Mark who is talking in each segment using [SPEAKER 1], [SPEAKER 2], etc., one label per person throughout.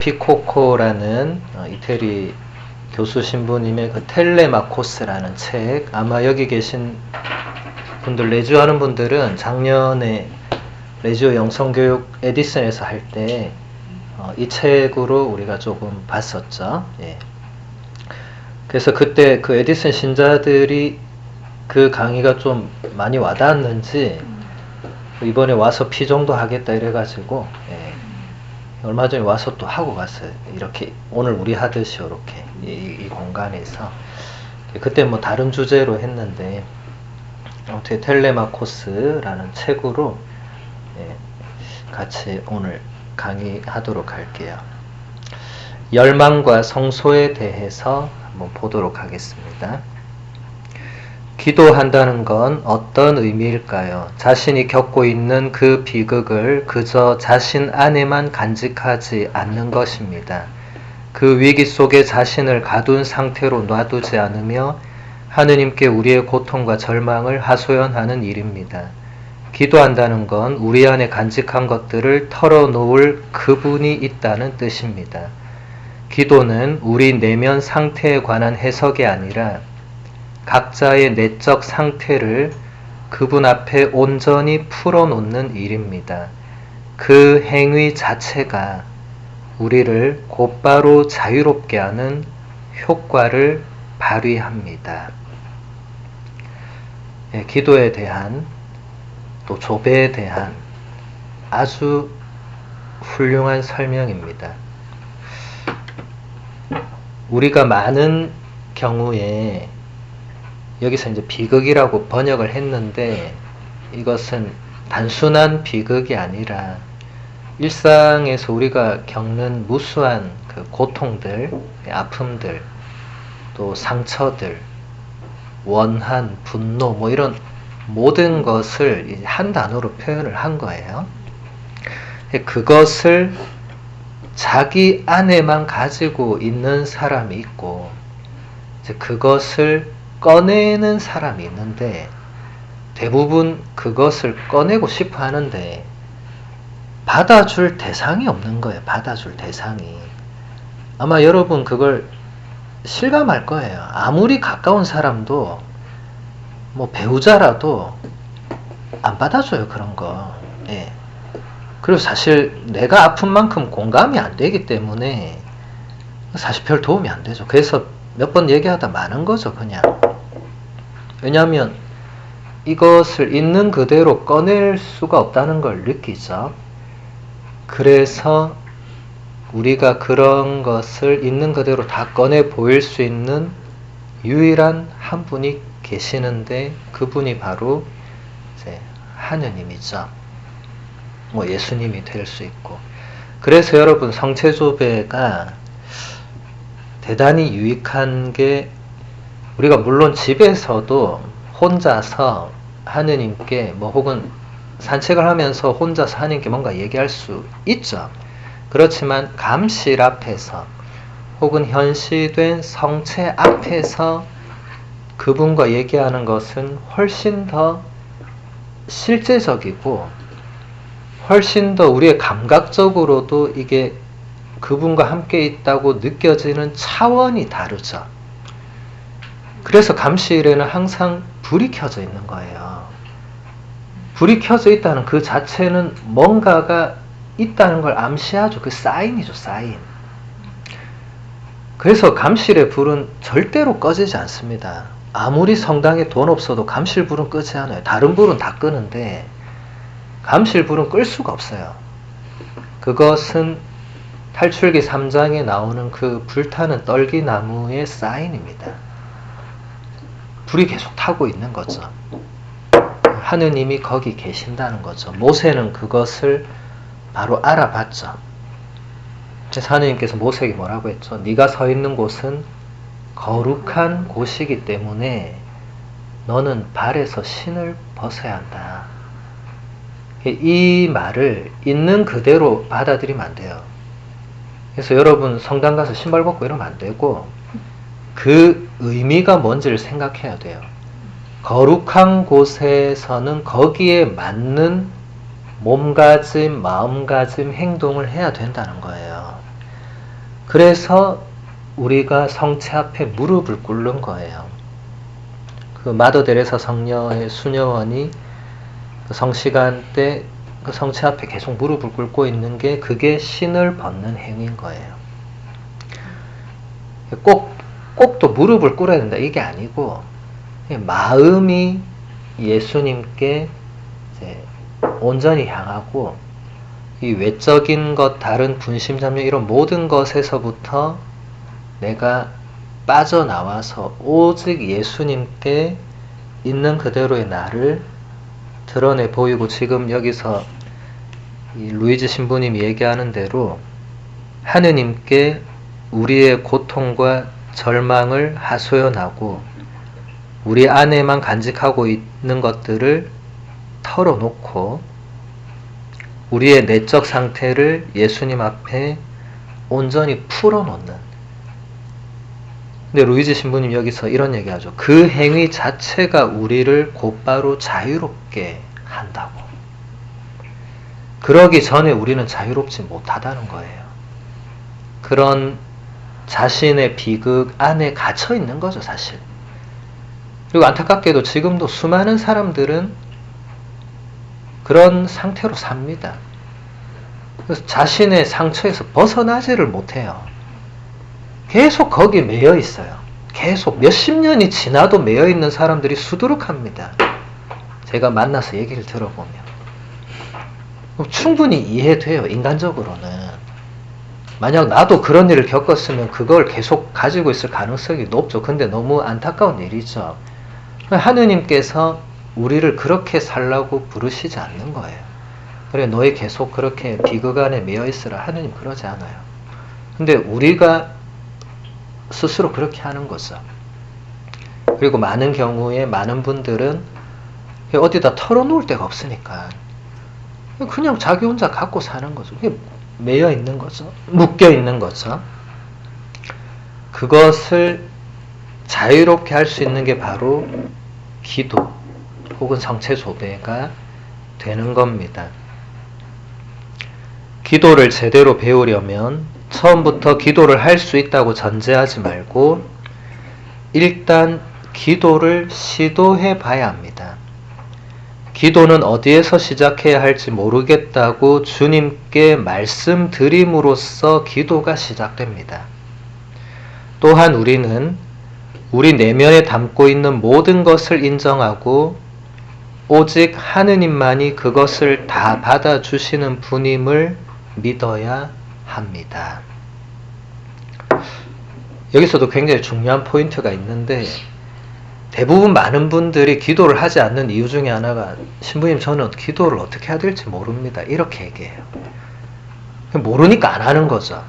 [SPEAKER 1] 피코코라는 이태리 교수 신부님의 그 텔레마코스라는 책, 아마 여기 계신 분들, 레지오 하는 분들은 작년에 레지오 영성교육 에디슨에서 할 때 이 책으로 우리가 조금 봤었죠. 예. 그래서 그때 그 에디슨 신자들이 그 강의가 좀 많이 와닿았는지 이번에 와서 피정도 하겠다 이래가지고 예. 얼마 전에 와서 또 하고 갔어요. 이렇게 오늘 우리 하듯이 이렇게 이 공간에서 그때 뭐 다른 주제로 했는데 아무튼 텔레마코스라는 책으로 예, 같이 오늘 강의하도록 할게요. 열망과 성소에 대해서 한번 보도록 하겠습니다. 기도한다는 건 어떤 의미일까요? 자신이 겪고 있는 그 비극을 그저 자신 안에만 간직하지 않는 것입니다. 그 위기 속에 자신을 가둔 상태로 놔두지 않으며 하느님께 우리의 고통과 절망을 하소연하는 일입니다. 기도한다는 건 우리 안에 간직한 것들을 털어놓을 그분이 있다는 뜻입니다. 기도는 우리 내면 상태에 관한 해석이 아니라 각자의 내적 상태를 그분 앞에 온전히 풀어놓는 일입니다. 그 행위 자체가 우리를 곧바로 자유롭게 하는 효과를 발휘합니다. 예, 기도에 대한 또 조배에 대한 아주 훌륭한 설명입니다. 우리가 많은 경우에 여기서 이제 비극이라고 번역을 했는데 이것은 단순한 비극이 아니라 일상에서 우리가 겪는 무수한 그 고통들, 아픔들, 또 상처들, 원한, 분노 뭐 이런 모든 것을 한 단어로 표현을 한 거예요. 그것을 자기 안에만 가지고 있는 사람이 있고 그것을 꺼내는 사람이 있는데 대부분 그것을 꺼내고 싶어 하는데 받아줄 대상이 없는 거예요. 받아줄 대상이. 아마 여러분 그걸 실감할 거예요. 아무리 가까운 사람도 뭐 배우자라도 안 받아줘요. 그런 거. 예. 그리고 사실 내가 아픈 만큼 공감이 안 되기 때문에 사실 별 도움이 안 되죠. 그래서 몇 번 얘기하다 마는 거죠. 그냥. 왜냐하면 이것을 있는 그대로 꺼낼 수가 없다는 걸 느끼죠. 그래서 우리가 그런 것을 있는 그대로 다 꺼내 보일 수 있는 유일한 한 분이 계시는데 그분이 바로 이제 하느님이죠. 뭐 예수님이 될 수 있고. 그래서 여러분 성체조배가 대단히 유익한 게 우리가 물론 집에서도 혼자서 하느님께 뭐 혹은 산책을 하면서 혼자서 하느님께 뭔가 얘기할 수 있죠. 그렇지만 감실 앞에서 혹은 현시된 성체 앞에서 그분과 얘기하는 것은 훨씬 더 실제적이고 훨씬 더 우리의 감각적으로도 이게 그분과 함께 있다고 느껴지는 차원이 다르죠. 그래서 감실에는 항상 불이 켜져 있는 거예요. 불이 켜져 있다는 그 자체는 뭔가가 있다는 걸 암시하죠. 그 사인이죠, 사인. 그래서 감실의 불은 절대로 꺼지지 않습니다. 아무리 성당에 돈 없어도 감실 불은 끄지 않아요. 다른 불은 다 끄는데 감실 불은 끌 수가 없어요. 그것은 탈출기 3장에 나오는 그 불타는 떨기나무의 사인입니다. 불이 계속 타고 있는 거죠. 하느님이 거기 계신다는 거죠. 모세는 그것을 바로 알아봤죠. 그래서 하느님께서 모세에게 뭐라고 했죠? 네가 서 있는 곳은 거룩한 곳이기 때문에 너는 발에서 신을 벗어야 한다. 이 말을 있는 그대로 받아들이면 안 돼요. 그래서 여러분 성당 가서 신발 벗고 이러면 안 되고 그 의미가 뭔지를 생각해야 돼요. 거룩한 곳에서는 거기에 맞는 몸가짐, 마음가짐, 행동을 해야 된다는 거예요. 그래서 우리가 성체 앞에 무릎을 꿇는 거예요. 그 마더 데레사 성녀의 수녀원이 그 성시간 때 그 성체 앞에 계속 무릎을 꿇고 있는 게 그게 신을 벗는 행위인 거예요. 꼭 또 무릎을 꿇어야 된다 이게 아니고 마음이 예수님께 이제 온전히 향하고 이 외적인 것, 다른 분심, 잡념 이런 모든 것에서부터 내가 빠져나와서 오직 예수님께 있는 그대로의 나를 드러내 보이고, 지금 여기서 이 루이즈 신부님이 얘기하는 대로 하느님께 우리의 고통과 절망을 하소연하고 우리 안에만 간직하고 있는 것들을 털어놓고 우리의 내적 상태를 예수님 앞에 온전히 풀어놓는. 근데 루이즈 신부님 여기서 이런 얘기하죠. 그 행위 자체가 우리를 곧바로 자유롭게 한다고. 그러기 전에 우리는 자유롭지 못하다는 거예요. 그런 자신의 비극 안에 갇혀 있는 거죠, 사실. 그리고 안타깝게도 지금도 수많은 사람들은 그런 상태로 삽니다. 그래서 자신의 상처에서 벗어나지를 못해요. 계속 거기에 매여 있어요. 계속 몇십 년이 지나도 매여 있는 사람들이 수두룩합니다. 제가 만나서 얘기를 들어보면. 충분히 이해돼요, 인간적으로는. 만약 나도 그런 일을 겪었으면 그걸 계속 가지고 있을 가능성이 높죠. 근데 너무 안타까운 일이죠. 하느님께서 우리를 그렇게 살라고 부르시지 않는 거예요. 그래, 너희 계속 그렇게 비극 안에 매여 있으라. 하느님 그러지 않아요. 근데 우리가 스스로 그렇게 하는 거죠. 그리고 많은 경우에 많은 분들은 어디다 털어놓을 데가 없으니까 그냥 자기 혼자 갖고 사는 거죠. 그게 매여 있는 거죠. 묶여 있는 거죠. 그것을 자유롭게 할 수 있는 게 바로 기도 혹은 성체조배가 되는 겁니다. 기도를 제대로 배우려면 처음부터 기도를 할 수 있다고 전제하지 말고 일단 기도를 시도해 봐야 합니다. 기도는 어디에서 시작해야 할지 모르겠다고 주님께 말씀드림으로써 기도가 시작됩니다. 또한 우리는 우리 내면에 담고 있는 모든 것을 인정하고 오직 하느님만이 그것을 다 받아주시는 분임을 믿어야 합니다. 여기서도 굉장히 중요한 포인트가 있는데 대부분 많은 분들이 기도를 하지 않는 이유 중에 하나가 신부님 저는 기도를 어떻게 해야 될지 모릅니다. 이렇게 얘기해요. 모르니까 안 하는 거죠.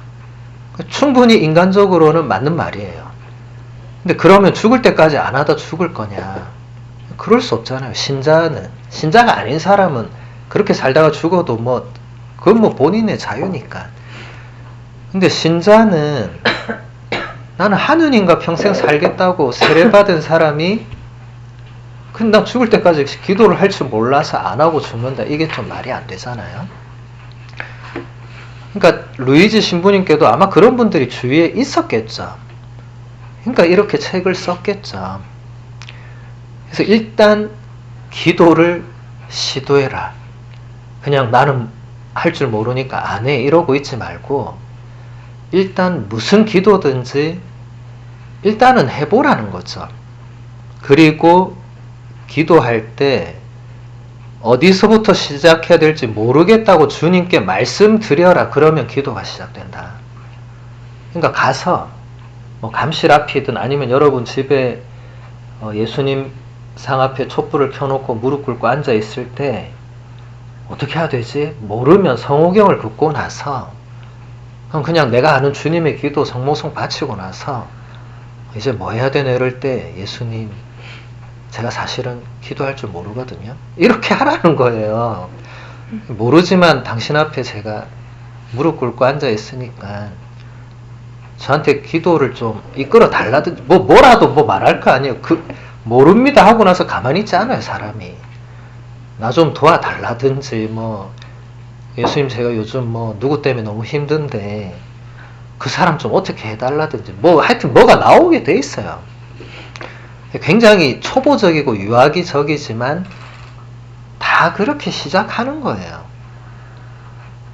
[SPEAKER 1] 충분히 인간적으로는 맞는 말이에요. 근데 그러면 죽을 때까지 안 하다 죽을 거냐? 그럴 수 없잖아요. 신자가 아닌 사람은 그렇게 살다가 죽어도 그건 본인의 자유니까. 근데 신자는 나는 하느님과 평생 살겠다고 세례받은 사람이 근데 나 죽을 때까지 기도를 할 줄 몰라서 안 하고 죽는다. 이게 좀 말이 안 되잖아요. 그러니까 루이지 신부님께도 아마 그런 분들이 주위에 있었겠죠. 그러니까 이렇게 책을 썼겠죠. 그래서 일단 기도를 시도해라. 그냥 나는 할 줄 모르니까 안 해 이러고 있지 말고 일단 무슨 기도든지 일단은 해보라는 거죠. 그리고 기도할 때 어디서부터 시작해야 될지 모르겠다고 주님께 말씀드려라. 그러면 기도가 시작된다. 그러니까 가서 감실 앞이든 아니면 여러분 집에 예수님 상 앞에 촛불을 켜놓고 무릎 꿇고 앉아 있을 때 어떻게 해야 되지? 모르면 성호경을 긋고 나서 그냥 내가 아는 주님의 기도 성모송 바치고 나서 이제 뭐 해야 되나 이럴 때 예수님 제가 사실은 기도할 줄 모르거든요. 이렇게 하라는 거예요. 모르지만 당신 앞에 제가 무릎 꿇고 앉아 있으니까 저한테 기도를 좀 이끌어 달라든지 뭐라도 말할 거 아니에요. 모릅니다 하고 나서 가만히 있지 않아요, 사람이. 나 좀 도와달라든지 예수님 제가 요즘 누구 때문에 너무 힘든데 그 사람 좀 어떻게 해달라든지 뭐 하여튼 뭐가 나오게 돼 있어요. 굉장히 초보적이고 유아기적이지만 다 그렇게 시작하는 거예요.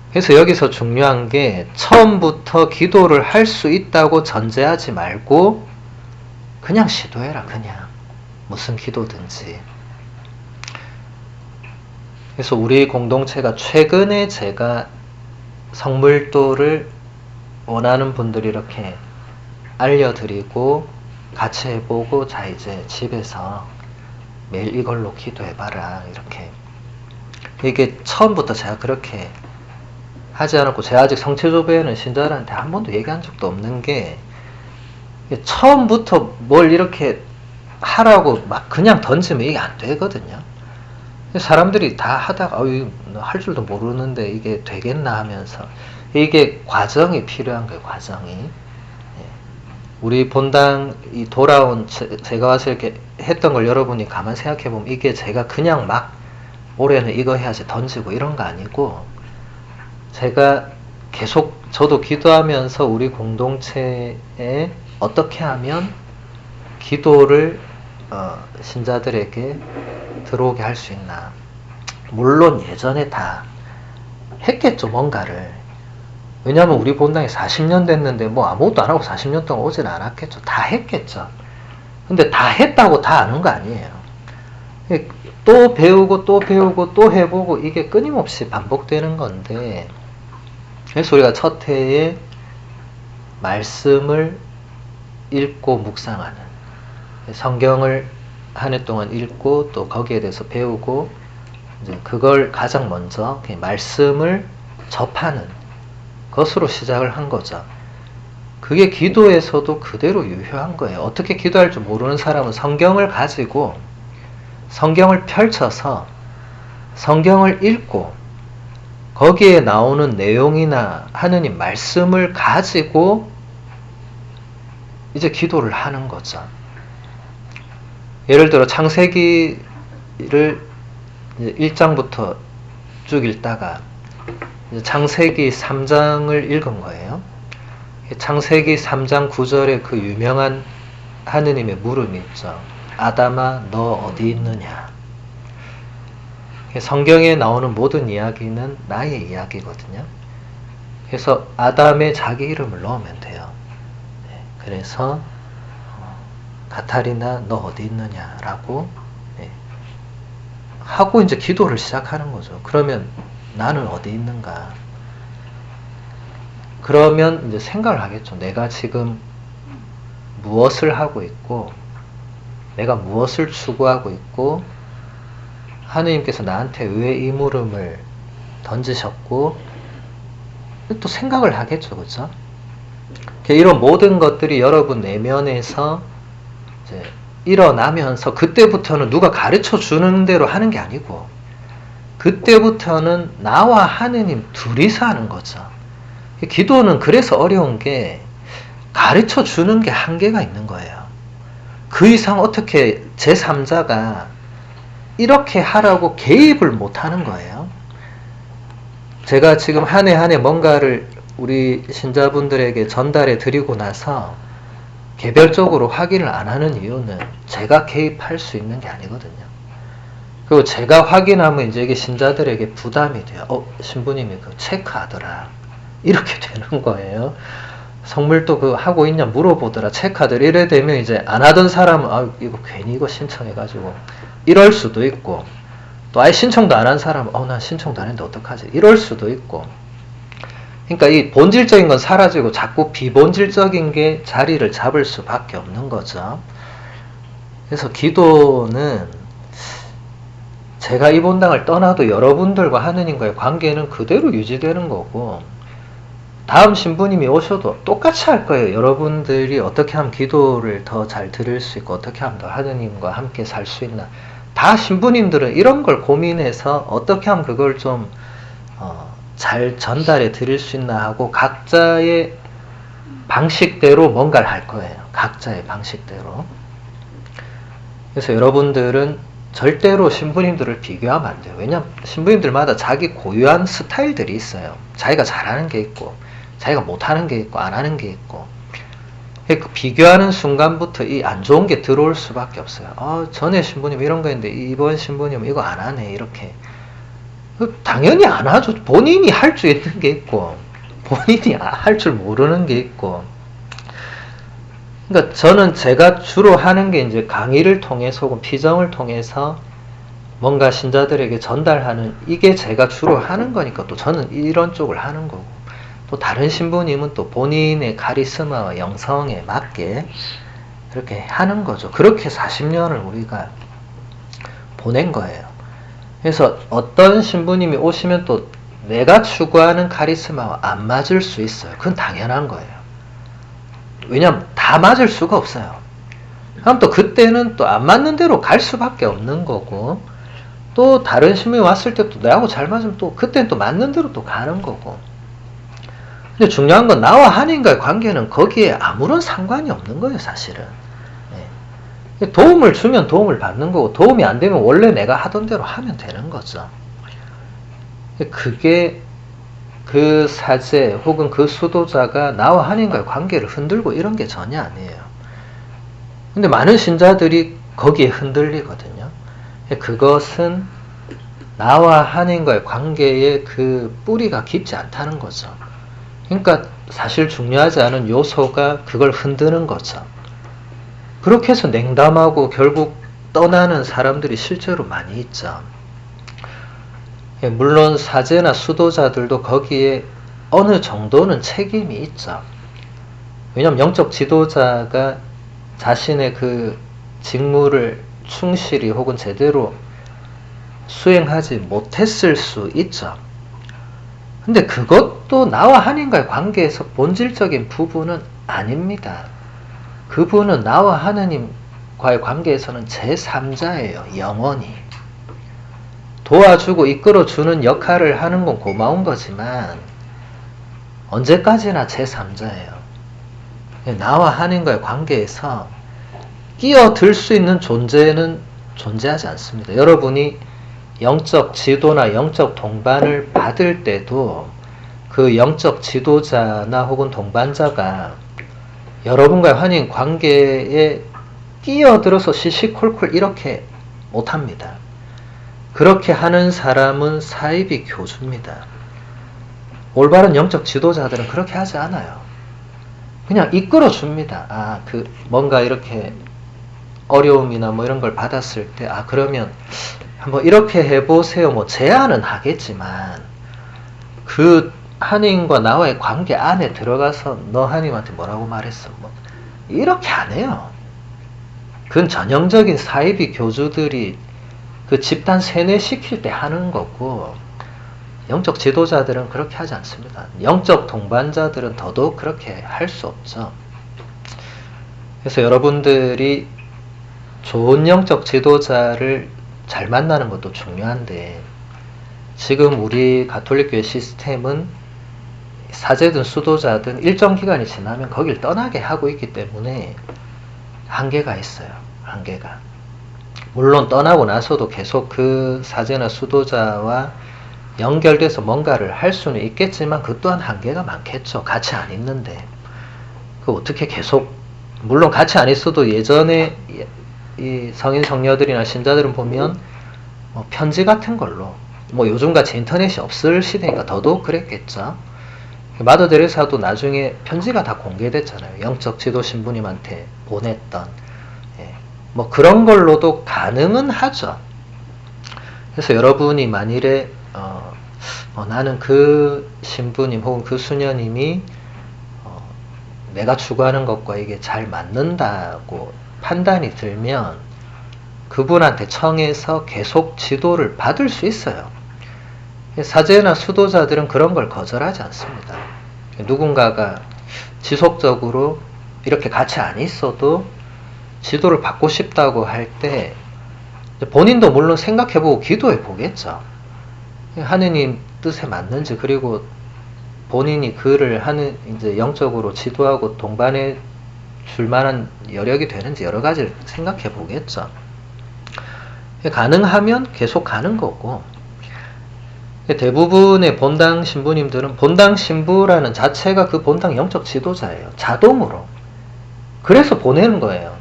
[SPEAKER 1] 그래서 여기서 중요한 게 처음부터 기도를 할 수 있다고 전제하지 말고 그냥 시도해라. 그냥 무슨 기도든지. 그래서 우리 공동체가 최근에 제가 성물도를 원하는 분들이 이렇게 알려드리고 같이 해보고 자 이제 집에서 매일 이걸로 기도해봐라 이렇게. 이게 처음부터 제가 그렇게 하지 않았고 제가 아직 성체조배에는 신자들한테 한 번도 얘기한 적도 없는 게 처음부터 뭘 이렇게 하라고 막 그냥 던지면 이게 안 되거든요. 사람들이 다 하다가 할 줄도 모르는데 이게 되겠나 하면서 이게 과정이 필요한 거예요. 과정이. 우리 본당이 돌아온 제가 와서 이렇게 했던 걸 여러분이 가만 생각해 보면 이게 제가 그냥 막 올해는 이거 해야지 던지고 이런 거 아니고 제가 계속 저도 기도하면서 우리 공동체에 어떻게 하면 기도를 신자들에게 들어오게 할 수 있나. 물론 예전에 다 했겠죠, 뭔가를. 왜냐하면 우리 본당이 40년 됐는데 뭐 아무것도 안 하고 40년 동안 오진 않았겠죠. 다 했겠죠. 근데 다 했다고 다 아는 거 아니에요. 또 배우고 또 배우고 또 해보고 이게 끊임없이 반복되는 건데, 그래서 우리가 첫 해에 말씀을 읽고 묵상하는, 성경을 한 해 동안 읽고 또 거기에 대해서 배우고 이제 그걸 가장 먼저 말씀을 접하는 것으로 시작을 한 거죠. 그게 기도에서도 그대로 유효한 거예요. 어떻게 기도할 줄 모르는 사람은 성경을 가지고 성경을 펼쳐서 성경을 읽고 거기에 나오는 내용이나 하느님 말씀을 가지고 이제 기도를 하는 거죠. 예를 들어 창세기를 1장부터 쭉 읽다가 창세기 3장을 읽은 거예요. 창세기 3장 9절에 그 유명한 하느님의 물음이 있죠. 아담아 너 어디 있느냐. 성경에 나오는 모든 이야기는 나의 이야기거든요. 그래서 아담의 자기 이름을 넣으면 돼요. 그래서 가타리나 너 어디 있느냐라고 하고 이제 기도를 시작하는 거죠. 그러면 나는 어디 있는가? 그러면 이제 생각을 하겠죠. 내가 지금 무엇을 하고 있고 내가 무엇을 추구하고 있고 하느님께서 나한테 왜 이 물음을 던지셨고 또 생각을 하겠죠. 그렇죠? 이런 모든 것들이 여러분 내면에서 이제 일어나면서 그때부터는 누가 가르쳐 주는 대로 하는 게 아니고 그때부터는 나와 하느님 둘이서 하는 거죠. 기도는 그래서 어려운 게 가르쳐 주는 게 한계가 있는 거예요. 그 이상 어떻게 제3자가 이렇게 하라고 개입을 못 하는 거예요. 제가 지금 한 해 한 해 뭔가를 우리 신자분들에게 전달해 드리고 나서 개별적으로 확인을 안 하는 이유는 제가 개입할 수 있는 게 아니거든요. 그리고 제가 확인하면 이제 이게 신자들에게 부담이 돼요. 신부님이 그거 체크하더라. 이렇게 되는 거예요. 성물도 그거 하고 있냐 물어보더라. 체크하더라. 이래 되면 이제 안 하던 사람은 이거 괜히 이거 신청해가지고 이럴 수도 있고 또 아예 신청도 안 한 사람은 난 신청도 안 했는데 어떡하지? 이럴 수도 있고. 그러니까 이 본질적인 건 사라지고 자꾸 비본질적인 게 자리를 잡을 수밖에 없는 거죠. 그래서 기도는 제가 이 본당을 떠나도 여러분들과 하느님과의 관계는 그대로 유지되는 거고 다음 신부님이 오셔도 똑같이 할 거예요. 여러분들이 어떻게 하면 기도를 더 잘 들을 수 있고 어떻게 하면 더 하느님과 함께 살 수 있나. 다 신부님들은 이런 걸 고민해서 어떻게 하면 그걸 좀 잘 전달해 드릴 수 있나 하고 각자의 방식대로 뭔가를 할 거예요. 각자의 방식대로. 그래서 여러분들은 절대로 신부님들을 비교하면 안 돼요. 왜냐면 신부님들마다 자기 고유한 스타일들이 있어요. 자기가 잘하는 게 있고 자기가 못하는 게 있고 안 하는 게 있고, 그 비교하는 순간부터 이 안 좋은 게 들어올 수밖에 없어요. 전에 신부님 이런 거 했는데 이번 신부님 이거 안 하네, 이렇게. 당연히 안 하죠. 본인이 할 줄 있는 게 있고 본인이 할 줄 모르는 게 있고. 그러니까 저는 제가 주로 하는 게 이제 강의를 통해서 혹은 피정을 통해서 뭔가 신자들에게 전달하는, 이게 제가 주로 하는 거니까 또 저는 이런 쪽을 하는 거고, 또 다른 신부님은 또 본인의 카리스마와 영성에 맞게 그렇게 하는 거죠. 그렇게 40년을 우리가 보낸 거예요. 그래서 어떤 신부님이 오시면 또 내가 추구하는 카리스마와 안 맞을 수 있어요. 그건 당연한 거예요. 왜냐면 다 맞을 수가 없어요. 그럼 또 그때는 또 안 맞는 대로 갈 수밖에 없는 거고, 또 다른 신부님이 왔을 때 또 내하고 잘 맞으면 또 그때는 또 맞는 대로 또 가는 거고. 근데 중요한 건 나와 하나님과의 관계는 거기에 아무런 상관이 없는 거예요, 사실은. 네. 도움을 주면 도움을 받는 거고, 도움이 안 되면 원래 내가 하던 대로 하면 되는 거죠. 그게 그 사제 혹은 그 수도자가 나와 하나님과의 관계를 흔들고 이런 게 전혀 아니에요. 근데 많은 신자들이 거기에 흔들리거든요. 그것은 나와 하나님과의 관계의 그 뿌리가 깊지 않다는 거죠. 그러니까 사실 중요하지 않은 요소가 그걸 흔드는 거죠. 그렇게 해서 냉담하고 결국 떠나는 사람들이 실제로 많이 있죠. 물론 사제나 수도자들도 거기에 어느 정도는 책임이 있죠. 왜냐하면 영적 지도자가 자신의 그 직무를 충실히 혹은 제대로 수행하지 못했을 수 있죠. 근데 그것도 나와 하나님과의 관계에서 본질적인 부분은 아닙니다. 그분은 나와 하나님과의 관계에서는 제3자예요. 영원히. 도와주고 이끌어주는 역할을 하는 건 고마운 거지만 언제까지나 제3자예요. 나와 하나님과의 관계에서 끼어들 수 있는 존재는 존재하지 않습니다. 여러분이 영적 지도나 영적 동반을 받을 때도 그 영적 지도자나 혹은 동반자가 여러분과의 하나님 관계에 끼어들어서 시시콜콜 이렇게 못합니다. 그렇게 하는 사람은 사이비 교주입니다. 올바른 영적 지도자들은 그렇게 하지 않아요. 그냥 이끌어줍니다. 뭔가 이렇게 어려움이나 뭐 이런 걸 받았을 때, 그러면 한번 이렇게 해보세요. 뭐 제안은 하겠지만, 그 하나님과 나와의 관계 안에 들어가서 너 하나님한테 뭐라고 말했어? 뭐 이렇게 안 해요. 그건 전형적인 사이비 교주들이 그 집단 세뇌시킬 때 하는 거고, 영적 지도자들은 그렇게 하지 않습니다. 영적 동반자들은 더더욱 그렇게 할 수 없죠. 그래서 여러분들이 좋은 영적 지도자를 잘 만나는 것도 중요한데, 지금 우리 가톨릭교회 시스템은 사제든 수도자든 일정 기간이 지나면 거길 떠나게 하고 있기 때문에 한계가 있어요. 한계가. 물론 떠나고 나서도 계속 그 사제나 수도자와 연결돼서 뭔가를 할 수는 있겠지만 그 또한 한계가 많겠죠. 같이 안 있는데. 그 어떻게 계속, 물론 같이 안 있어도 예전에 이 성인 성녀들이나 신자들은 보면 편지 같은 걸로, 요즘같이 인터넷이 없을 시대니까 더더욱 그랬겠죠. 마더 데레사도 나중에 편지가 다 공개됐잖아요. 영적 지도 신부님한테 보냈던. 그런 걸로도 가능은 하죠. 그래서 여러분이 만일에 나는 그 신부님 혹은 그 수녀님이 내가 추구하는 것과 이게 잘 맞는다고 판단이 들면 그분한테 청해서 계속 지도를 받을 수 있어요. 사제나 수도자들은 그런 걸 거절하지 않습니다. 누군가가 지속적으로 이렇게 같이 안 있어도 지도를 받고 싶다고 할 때 본인도 물론 생각해보고 기도해 보겠죠. 하느님 뜻에 맞는지, 그리고 본인이 그를 이제 영적으로 지도하고 동반해 줄 만한 여력이 되는지 여러 가지를 생각해 보겠죠. 가능하면 계속 가는 거고, 대부분의 본당 신부님들은 본당 신부라는 자체가 그 본당 영적 지도자예요. 자동으로. 그래서 보내는 거예요.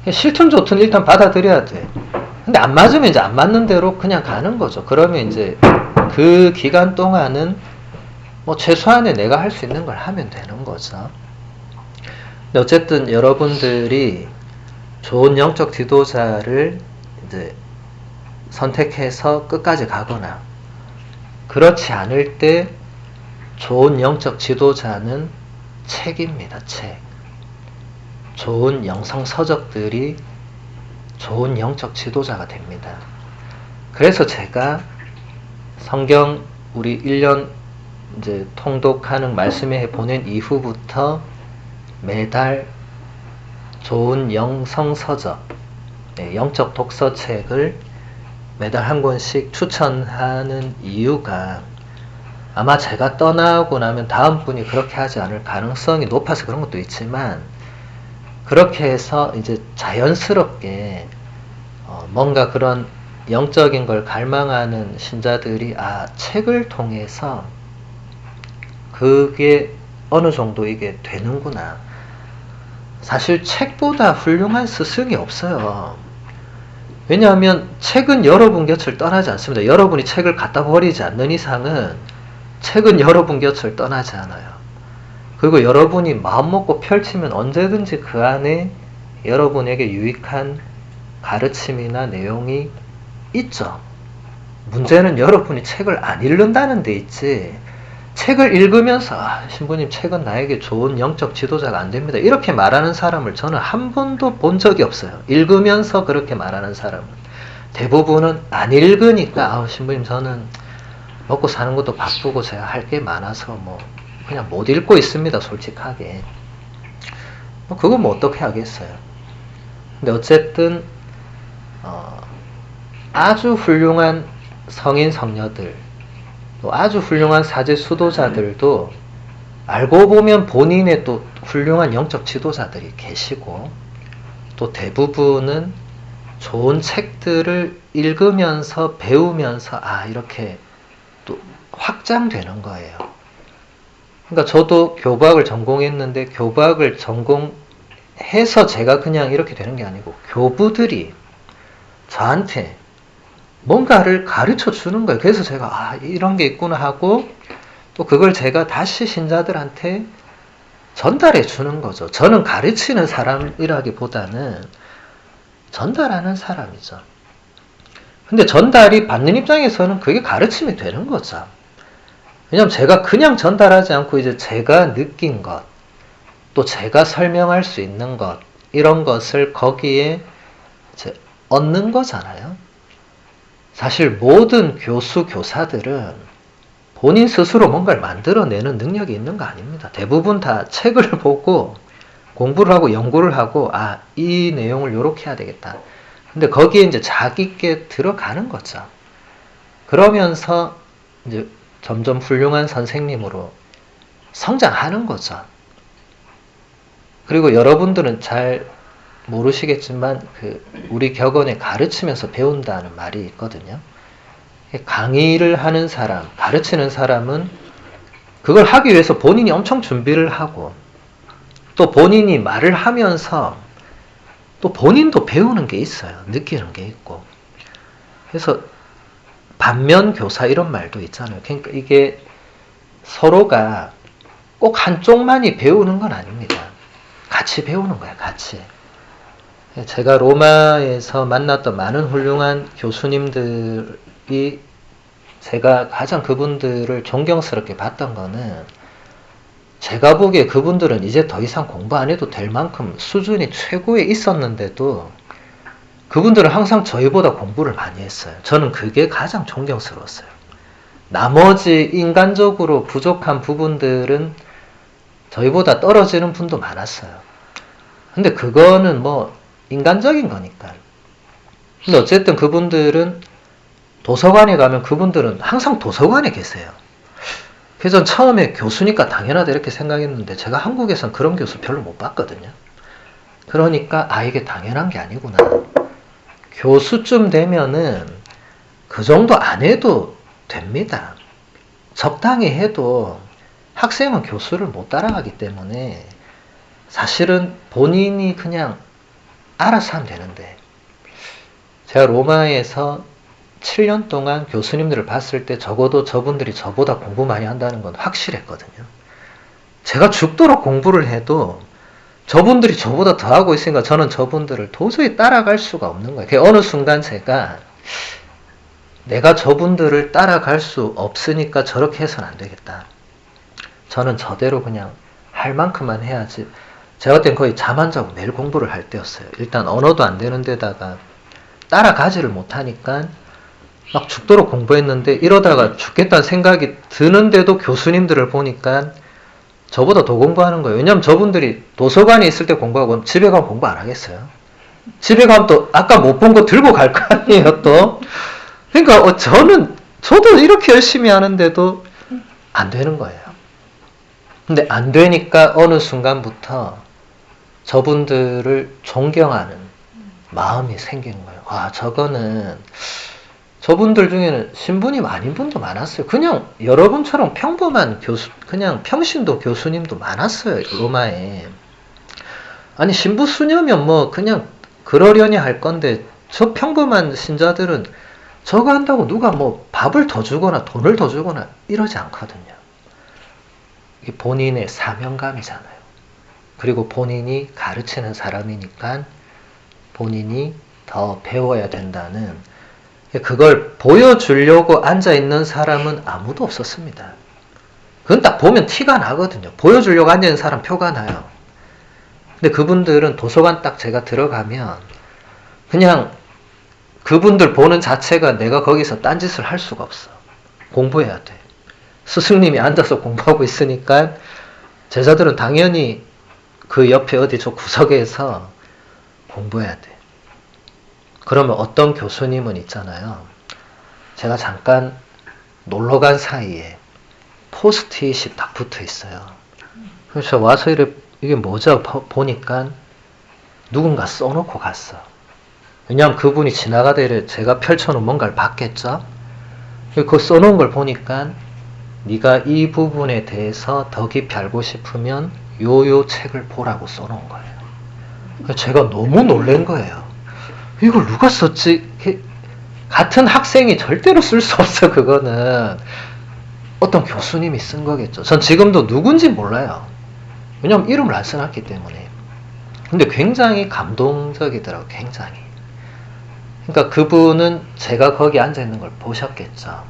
[SPEAKER 1] 싫든 좋든 일단 받아들여야 돼. 근데 안 맞으면 이제 안 맞는 대로 그냥 가는 거죠. 그러면 이제 그 기간 동안은 뭐 최소한의 내가 할 수 있는 걸 하면 되는 거죠. 근데 어쨌든 여러분들이 좋은 영적 지도자를 이제 선택해서 끝까지 가거나 그렇지 않을 때 좋은 영적 지도자는 책입니다. 책. 좋은 영성 서적들이 좋은 영적 지도자가 됩니다. 그래서 제가 성경 우리 1년 이제 통독하는 말씀회 보낸 이후부터 매달 좋은 영성 서적, 영적 독서책을 매달 한 권씩 추천하는 이유가 아마 제가 떠나고 나면 다음 분이 그렇게 하지 않을 가능성이 높아서 그런 것도 있지만 그렇게 해서 이제 자연스럽게 뭔가 그런 영적인 걸 갈망하는 신자들이 책을 통해서 그게 어느 정도 이게 되는구나. 사실 책보다 훌륭한 스승이 없어요. 왜냐하면 책은 여러분 곁을 떠나지 않습니다. 여러분이 책을 갖다 버리지 않는 이상은 책은 여러분 곁을 떠나지 않아요. 그리고 여러분이 마음먹고 펼치면 언제든지 그 안에 여러분에게 유익한 가르침이나 내용이 있죠. 문제는 여러분이 책을 안 읽는다는 데 있지, 책을 읽으면서 신부님 책은 나에게 좋은 영적 지도자가 안 됩니다, 이렇게 말하는 사람을 저는 한 번도 본 적이 없어요. 읽으면서 그렇게 말하는 사람은. 대부분은 안 읽으니까 신부님 저는 먹고 사는 것도 바쁘고 제가 할 게 많아서 그냥 못 읽고 있습니다, 솔직하게. 그건 어떻게 하겠어요. 근데 어쨌든 아주 훌륭한 성인 성녀들, 또 아주 훌륭한 사제 수도자들도 알고 보면 본인의 또 훌륭한 영적 지도자들이 계시고, 또 대부분은 좋은 책들을 읽으면서 배우면서 이렇게 또 확장되는 거예요. 그러니까 저도 교박을 전공했는데 교박을 전공해서 제가 그냥 이렇게 되는 게 아니고 교부들이 저한테 뭔가를 가르쳐 주는 거예요. 그래서 제가 이런 게 있구나 하고 또 그걸 제가 다시 신자들한테 전달해 주는 거죠. 저는 가르치는 사람이라기보다는 전달하는 사람이죠. 근데 전달이 받는 입장에서는 그게 가르침이 되는 거죠. 왜냐면 제가 그냥 전달하지 않고 이제 제가 느낀 것, 또 제가 설명할 수 있는 것, 이런 것을 거기에 이제 얻는 거잖아요. 사실 모든 교수, 교사들은 본인 스스로 뭔가를 만들어내는 능력이 있는 거 아닙니다. 대부분 다 책을 보고 공부를 하고 연구를 하고 이 내용을 이렇게 해야 되겠다. 근데 거기에 이제 자기께 들어가는 거죠. 그러면서 이제 점점 훌륭한 선생님으로 성장하는 거죠. 그리고 여러분들은 잘 모르시겠지만 우리 격언에 가르치면서 배운다는 말이 있거든요. 강의를 하는 사람, 가르치는 사람은 그걸 하기 위해서 본인이 엄청 준비를 하고 또 본인이 말을 하면서 또 본인도 배우는 게 있어요. 느끼는 게 있고. 그래서 반면 교사 이런 말도 있잖아요. 그러니까 이게 서로가 꼭 한쪽만이 배우는 건 아닙니다. 같이 배우는 거야, 같이. 제가 로마에서 만났던 많은 훌륭한 교수님들이 제가 가장 그분들을 존경스럽게 봤던 거는 제가 보기에 그분들은 이제 더 이상 공부 안 해도 될 만큼 수준이 최고에 있었는데도 그분들은 항상 저희보다 공부를 많이 했어요. 저는 그게 가장 존경스러웠어요. 나머지 인간적으로 부족한 부분들은 저희보다 떨어지는 분도 많았어요. 근데 그거는 인간적인 거니까. 근데 어쨌든 그분들은 도서관에 가면 그분들은 항상 도서관에 계세요. 그래서 전 처음에 교수니까 당연하다 이렇게 생각했는데 제가 한국에선 그런 교수 별로 못 봤거든요. 그러니까 이게 당연한 게 아니구나. 교수쯤 되면은 그 정도 안 해도 됩니다. 적당히 해도 학생은 교수를 못 따라가기 때문에 사실은 본인이 그냥 알아서 하면 되는데, 제가 로마에서 7년 동안 교수님들을 봤을 때 적어도 저분들이 저보다 공부 많이 한다는 건 확실했거든요. 제가 죽도록 공부를 해도 저분들이 저보다 더 하고 있으니까 저는 저분들을 도저히 따라갈 수가 없는 거예요. 어느 순간 제가 내가 저분들을 따라갈 수 없으니까 저렇게 해서는 안 되겠다. 저는 저대로 그냥 할 만큼만 해야지. 제가 그땐 거의 잠 안 자고 매일 공부를 할 때였어요. 일단 언어도 안 되는 데다가 따라가지를 못하니까 막 죽도록 공부했는데, 이러다가 죽겠다는 생각이 드는데도 교수님들을 보니까 저보다 더 공부하는 거예요. 왜냐면 저분들이 도서관에 있을 때 공부하고 집에 가면 공부 안 하겠어요. 집에 가면 또 아까 못 본 거 들고 갈 거 아니에요, 또. 그러니까 저도 이렇게 열심히 하는데도 안 되는 거예요. 근데 안 되니까 어느 순간부터 저분들을 존경하는 마음이 생기는 거예요. 와, 저분들 중에는 신분이 아닌 분도 많았어요. 그냥 여러분처럼 평범한 그냥 평신도 교수님도 많았어요, 로마에. 아니, 신부 수녀면 뭐 그냥 그러려니 할 건데, 저 평범한 신자들은 저거 한다고 누가 뭐 밥을 더 주거나 돈을 더 주거나 이러지 않거든요. 이게 본인의 사명감이잖아요. 그리고 본인이 가르치는 사람이니까 본인이 더 배워야 된다는, 그걸 보여주려고 앉아있는 사람은 아무도 없었습니다. 그건 딱 보면 티가 나거든요. 보여주려고 앉아있는 사람 표가 나요. 근데 그분들은 도서관 딱 제가 들어가면 그냥 그분들 보는 자체가 내가 거기서 딴짓을 할 수가 없어. 공부해야 돼. 스승님이 앉아서 공부하고 있으니까 제자들은 당연히 그 옆에 어디 저 구석에서 공부해야 돼. 그러면 어떤 교수님은 있잖아요. 제가 잠깐 놀러간 사이에 포스트잇이 딱 붙어 있어요. 그래서 와서 이게 뭐죠? 보니까 누군가 써놓고 갔어. 왜냐하면 그분이 지나가다 제가 펼쳐놓은 뭔가를 봤겠죠? 그 써놓은 걸 보니까 네가 이 부분에 대해서 더 깊이 알고 싶으면 요 책을 보라고 써놓은 거예요. 제가 너무 놀란 거예요. 이걸 누가 썼지? 같은 학생이 절대로 쓸 수 없어. 그거는 어떤 교수님이 쓴 거겠죠. 전 지금도 누군지 몰라요. 왜냐면 이름을 안 써놨기 때문에. 근데 굉장히 감동적이더라고요. 굉장히. 그러니까 그분은 제가 거기 앉아있는 걸 보셨겠죠.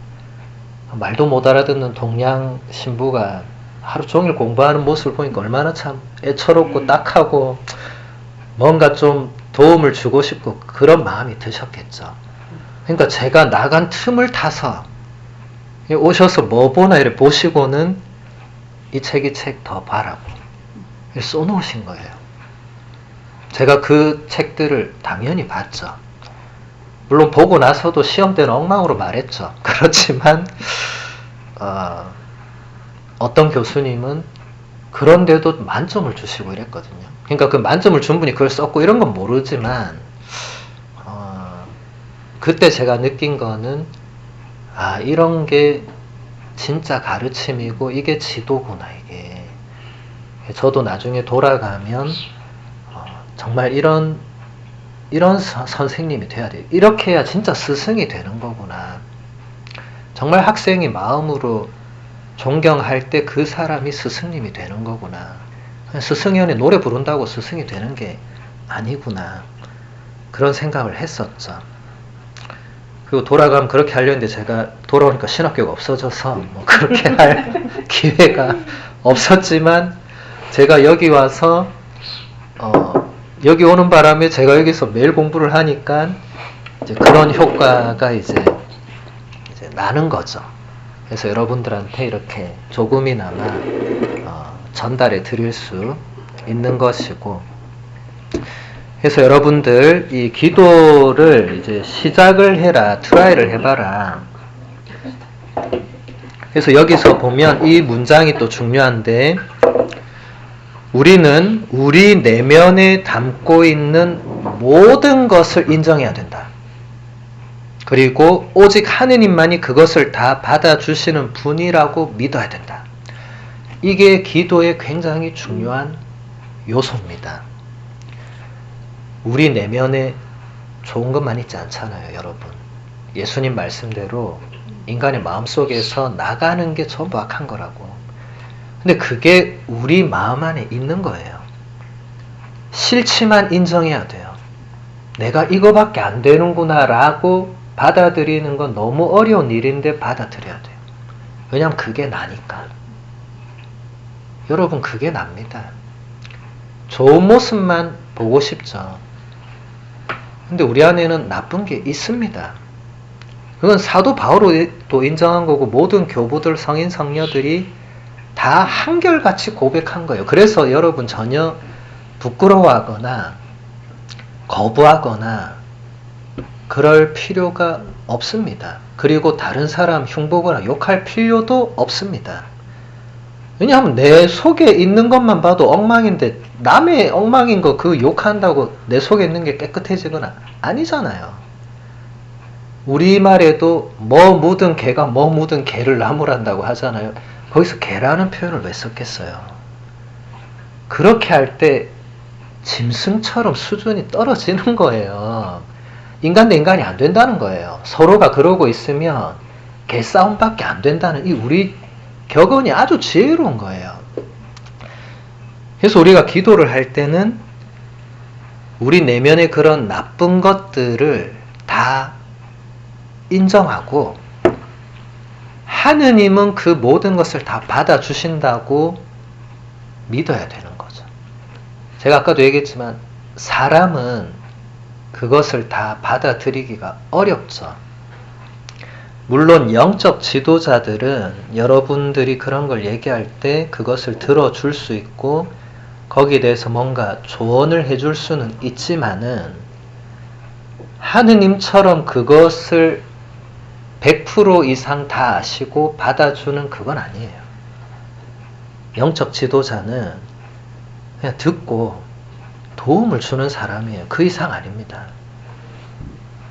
[SPEAKER 1] 말도 못 알아듣는 동양 신부가 하루 종일 공부하는 모습을 보니까 얼마나 참 애처롭고 딱하고 뭔가 좀 도움을 주고 싶고 그런 마음이 드셨겠죠. 그러니까 제가 나간 틈을 타서 오셔서 뭐 보나 이렇게 보시고는 이 책 더 봐라고 써놓으신 거예요. 제가 그 책들을 당연히 봤죠. 물론 보고 나서도 시험 때는 엉망으로 말했죠. 그렇지만 어떤 교수님은 그런데도 만점을 주시고 이랬거든요. 그러니까 그 만점을 준 분이 그걸 썼고 이런 건 모르지만 그때 제가 느낀 거는 이런 게 진짜 가르침이고 이게 지도구나. 이게 저도 나중에 돌아가면 정말 이런 선생님이 돼야 돼요. 이렇게 해야 진짜 스승이 되는 거구나. 정말 학생이 마음으로 존경할 때 그 사람이 스승님이 되는 거구나. 스승연에 노래 부른다고 스승이 되는 게 아니구나. 그런 생각을 했었죠. 그리고 돌아가면 그렇게 하려는데 제가 돌아오니까 신학교가 없어져서 뭐 그렇게 할 기회가 없었지만 제가 여기 와서 여기 오는 바람에 제가 여기서 매일 공부를 하니까 이제 그런 효과가 이제 나는 거죠. 그래서 여러분들한테 이렇게 조금이나마 전달해 드릴 수 있는 것이고, 그래서 여러분들 이 기도를 이제 시작을 해라, 트라이를 해봐라. 그래서 여기서 보면 이 문장이 또 중요한데, 우리는 우리 내면에 담고 있는 모든 것을 인정해야 된다. 그리고 오직 하느님만이 그것을 다 받아주시는 분이라고 믿어야 된다. 이게 기도의 굉장히 중요한 요소입니다. 우리 내면에 좋은 것만 있지 않잖아요, 여러분. 예수님 말씀대로 인간의 마음속에서 나가는 게 전부 악한 거라고. 근데 그게 우리 마음 안에 있는 거예요. 싫지만 인정해야 돼요. 내가 이거밖에 안 되는구나 라고 받아들이는 건 너무 어려운 일인데 받아들여야 돼요. 왜냐면 그게 나니까. 여러분, 그게 납니다. 좋은 모습만 보고 싶죠. 근데 우리 안에는 나쁜 게 있습니다. 그건 사도 바울도 인정한 거고 모든 교부들, 성인, 성녀들이 다 한결같이 고백한 거예요. 그래서 여러분 전혀 부끄러워하거나 거부하거나 그럴 필요가 없습니다. 그리고 다른 사람 흉보거나 욕할 필요도 없습니다. 왜냐하면 내 속에 있는 것만 봐도 엉망인데 남의 엉망인 거 그 욕한다고 내 속에 있는 게 깨끗해지거나 아니잖아요. 우리말에도 뭐 묻은 개가 뭐 묻은 개를 나무란다고 하잖아요. 거기서 개라는 표현을 왜 썼겠어요? 그렇게 할 때 짐승처럼 수준이 떨어지는 거예요. 인간 대 인간이 안 된다는 거예요. 서로가 그러고 있으면 개싸움밖에 안 된다는 이 우리 격언이 아주 지혜로운 거예요. 그래서 우리가 기도를 할 때는 우리 내면의 그런 나쁜 것들을 다 인정하고 하느님은 그 모든 것을 다 받아주신다고 믿어야 되는 거죠. 제가 아까도 얘기했지만 사람은 그것을 다 받아들이기가 어렵죠. 물론 영적 지도자들은 여러분들이 그런 걸 얘기할 때 그것을 들어줄 수 있고 거기에 대해서 뭔가 조언을 해줄 수는 있지만은 하느님처럼 그것을 100% 이상 다 아시고 받아주는 그건 아니에요. 영적 지도자는 그냥 듣고 도움을 주는 사람이에요. 그 이상 아닙니다.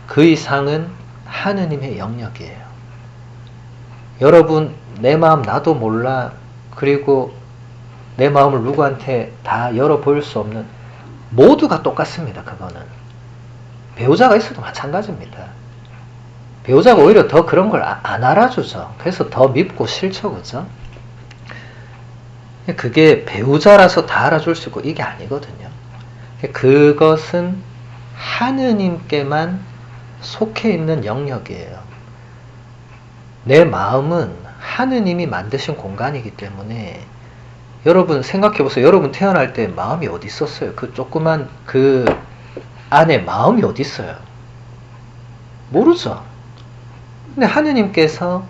[SPEAKER 1] 그 이상은 하느님의 영역이에요. 여러분, 내 마음 나도 몰라. 그리고 내 마음을 누구한테 다 열어 보일 수 없는, 모두가 똑같습니다. 그거는 배우자가 있어도 마찬가지입니다. 배우자가 오히려 더 그런 걸 안 알아주죠. 그래서 더 밉고 싫죠. 그죠? 그게 배우자라서 다 알아줄 수 있고 이게 아니거든요. 그것은 하느님께만 속해 있는 영역이에요. 내 마음은 하느님이 만드신 공간이기 때문에 여러분 생각해 보세요. 여러분 태어날 때 마음이 어디 있었어요? 그 조그만 그 안에 마음이 어디 있어요? 모르죠. 근데 하느님께서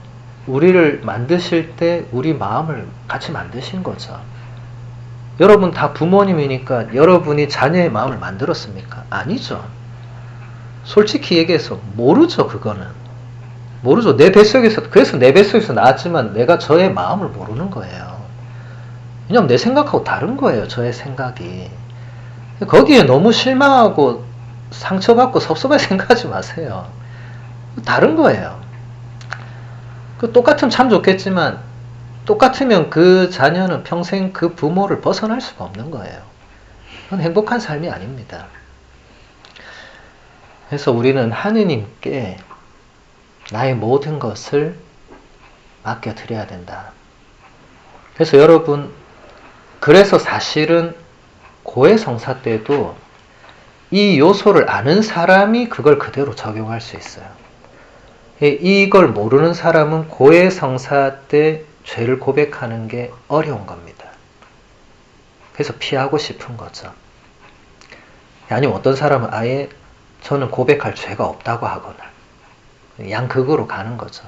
[SPEAKER 1] 우리를 만드실 때 우리 마음을 같이 만드신 거죠. 여러분 다 부모님이니까 여러분이 자녀의 마음을 만들었습니까? 아니죠. 솔직히 얘기해서 모르죠. 그거는 모르죠. 내 뱃속에서, 그래서 내 뱃속에서 나왔지만 내가 저의 마음을 모르는 거예요. 왜냐면 내 생각하고 다른 거예요. 저의 생각이. 거기에 너무 실망하고 상처받고 섭섭하게 생각하지 마세요. 다른 거예요. 똑같으면 참 좋겠지만 똑같으면 그 자녀는 평생 그 부모를 벗어날 수가 없는 거예요. 그건 행복한 삶이 아닙니다. 그래서 우리는 하느님께 나의 모든 것을 맡겨드려야 된다. 그래서 여러분, 그래서 사실은 고해성사 때도 이 요소를 아는 사람이 그걸 그대로 적용할 수 있어요. 이걸 모르는 사람은 고해성사 때 죄를 고백하는 게 어려운 겁니다. 그래서 피하고 싶은 거죠. 아니면 어떤 사람은 아예 저는 고백할 죄가 없다고 하거나 양극으로 가는 거죠.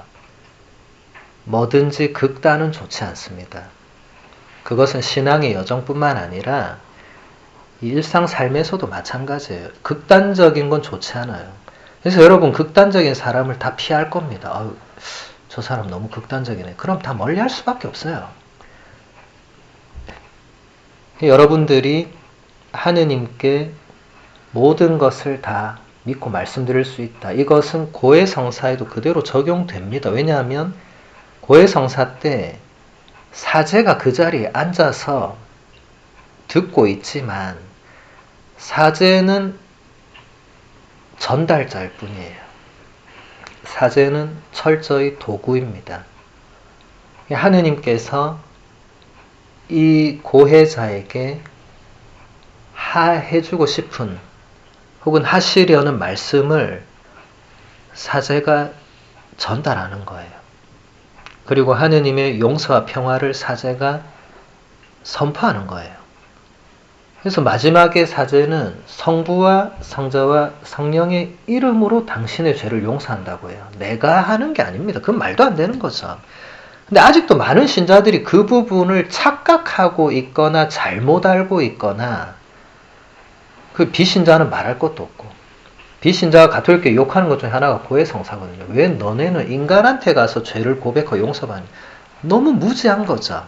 [SPEAKER 1] 뭐든지 극단은 좋지 않습니다. 그것은 신앙의 여정뿐만 아니라 일상 삶에서도 마찬가지예요. 극단적인 건 좋지 않아요. 그래서 여러분 극단적인 사람을 다 피할 겁니다. 아유, 저 사람 너무 극단적이네. 그럼 다 멀리할 수밖에 없어요. 여러분들이 하느님께 모든 것을 다 믿고 말씀드릴 수 있다. 이것은 고해성사에도 그대로 적용됩니다. 왜냐하면 고해성사 때 사제가 그 자리에 앉아서 듣고 있지만 사제는 전달자일 뿐이에요. 사제는 철저히 도구입니다. 하느님께서 이 고해자에게 해주고 싶은 혹은 하시려는 말씀을 사제가 전달하는 거예요. 그리고 하느님의 용서와 평화를 사제가 선포하는 거예요. 그래서 마지막에 사제는 성부와 성자와 성령의 이름으로 당신의 죄를 용서한다고 해요. 내가 하는 게 아닙니다. 그건 말도 안 되는 거죠. 근데 아직도 많은 신자들이 그 부분을 착각하고 있거나 잘못 알고 있거나 그 비신자는 말할 것도 없고 비신자가 가톨릭교회 욕하는 것 중에 하나가 고해성사거든요. 왜 너네는 인간한테 가서 죄를 고백하고 용서받니? 너무 무지한 거죠.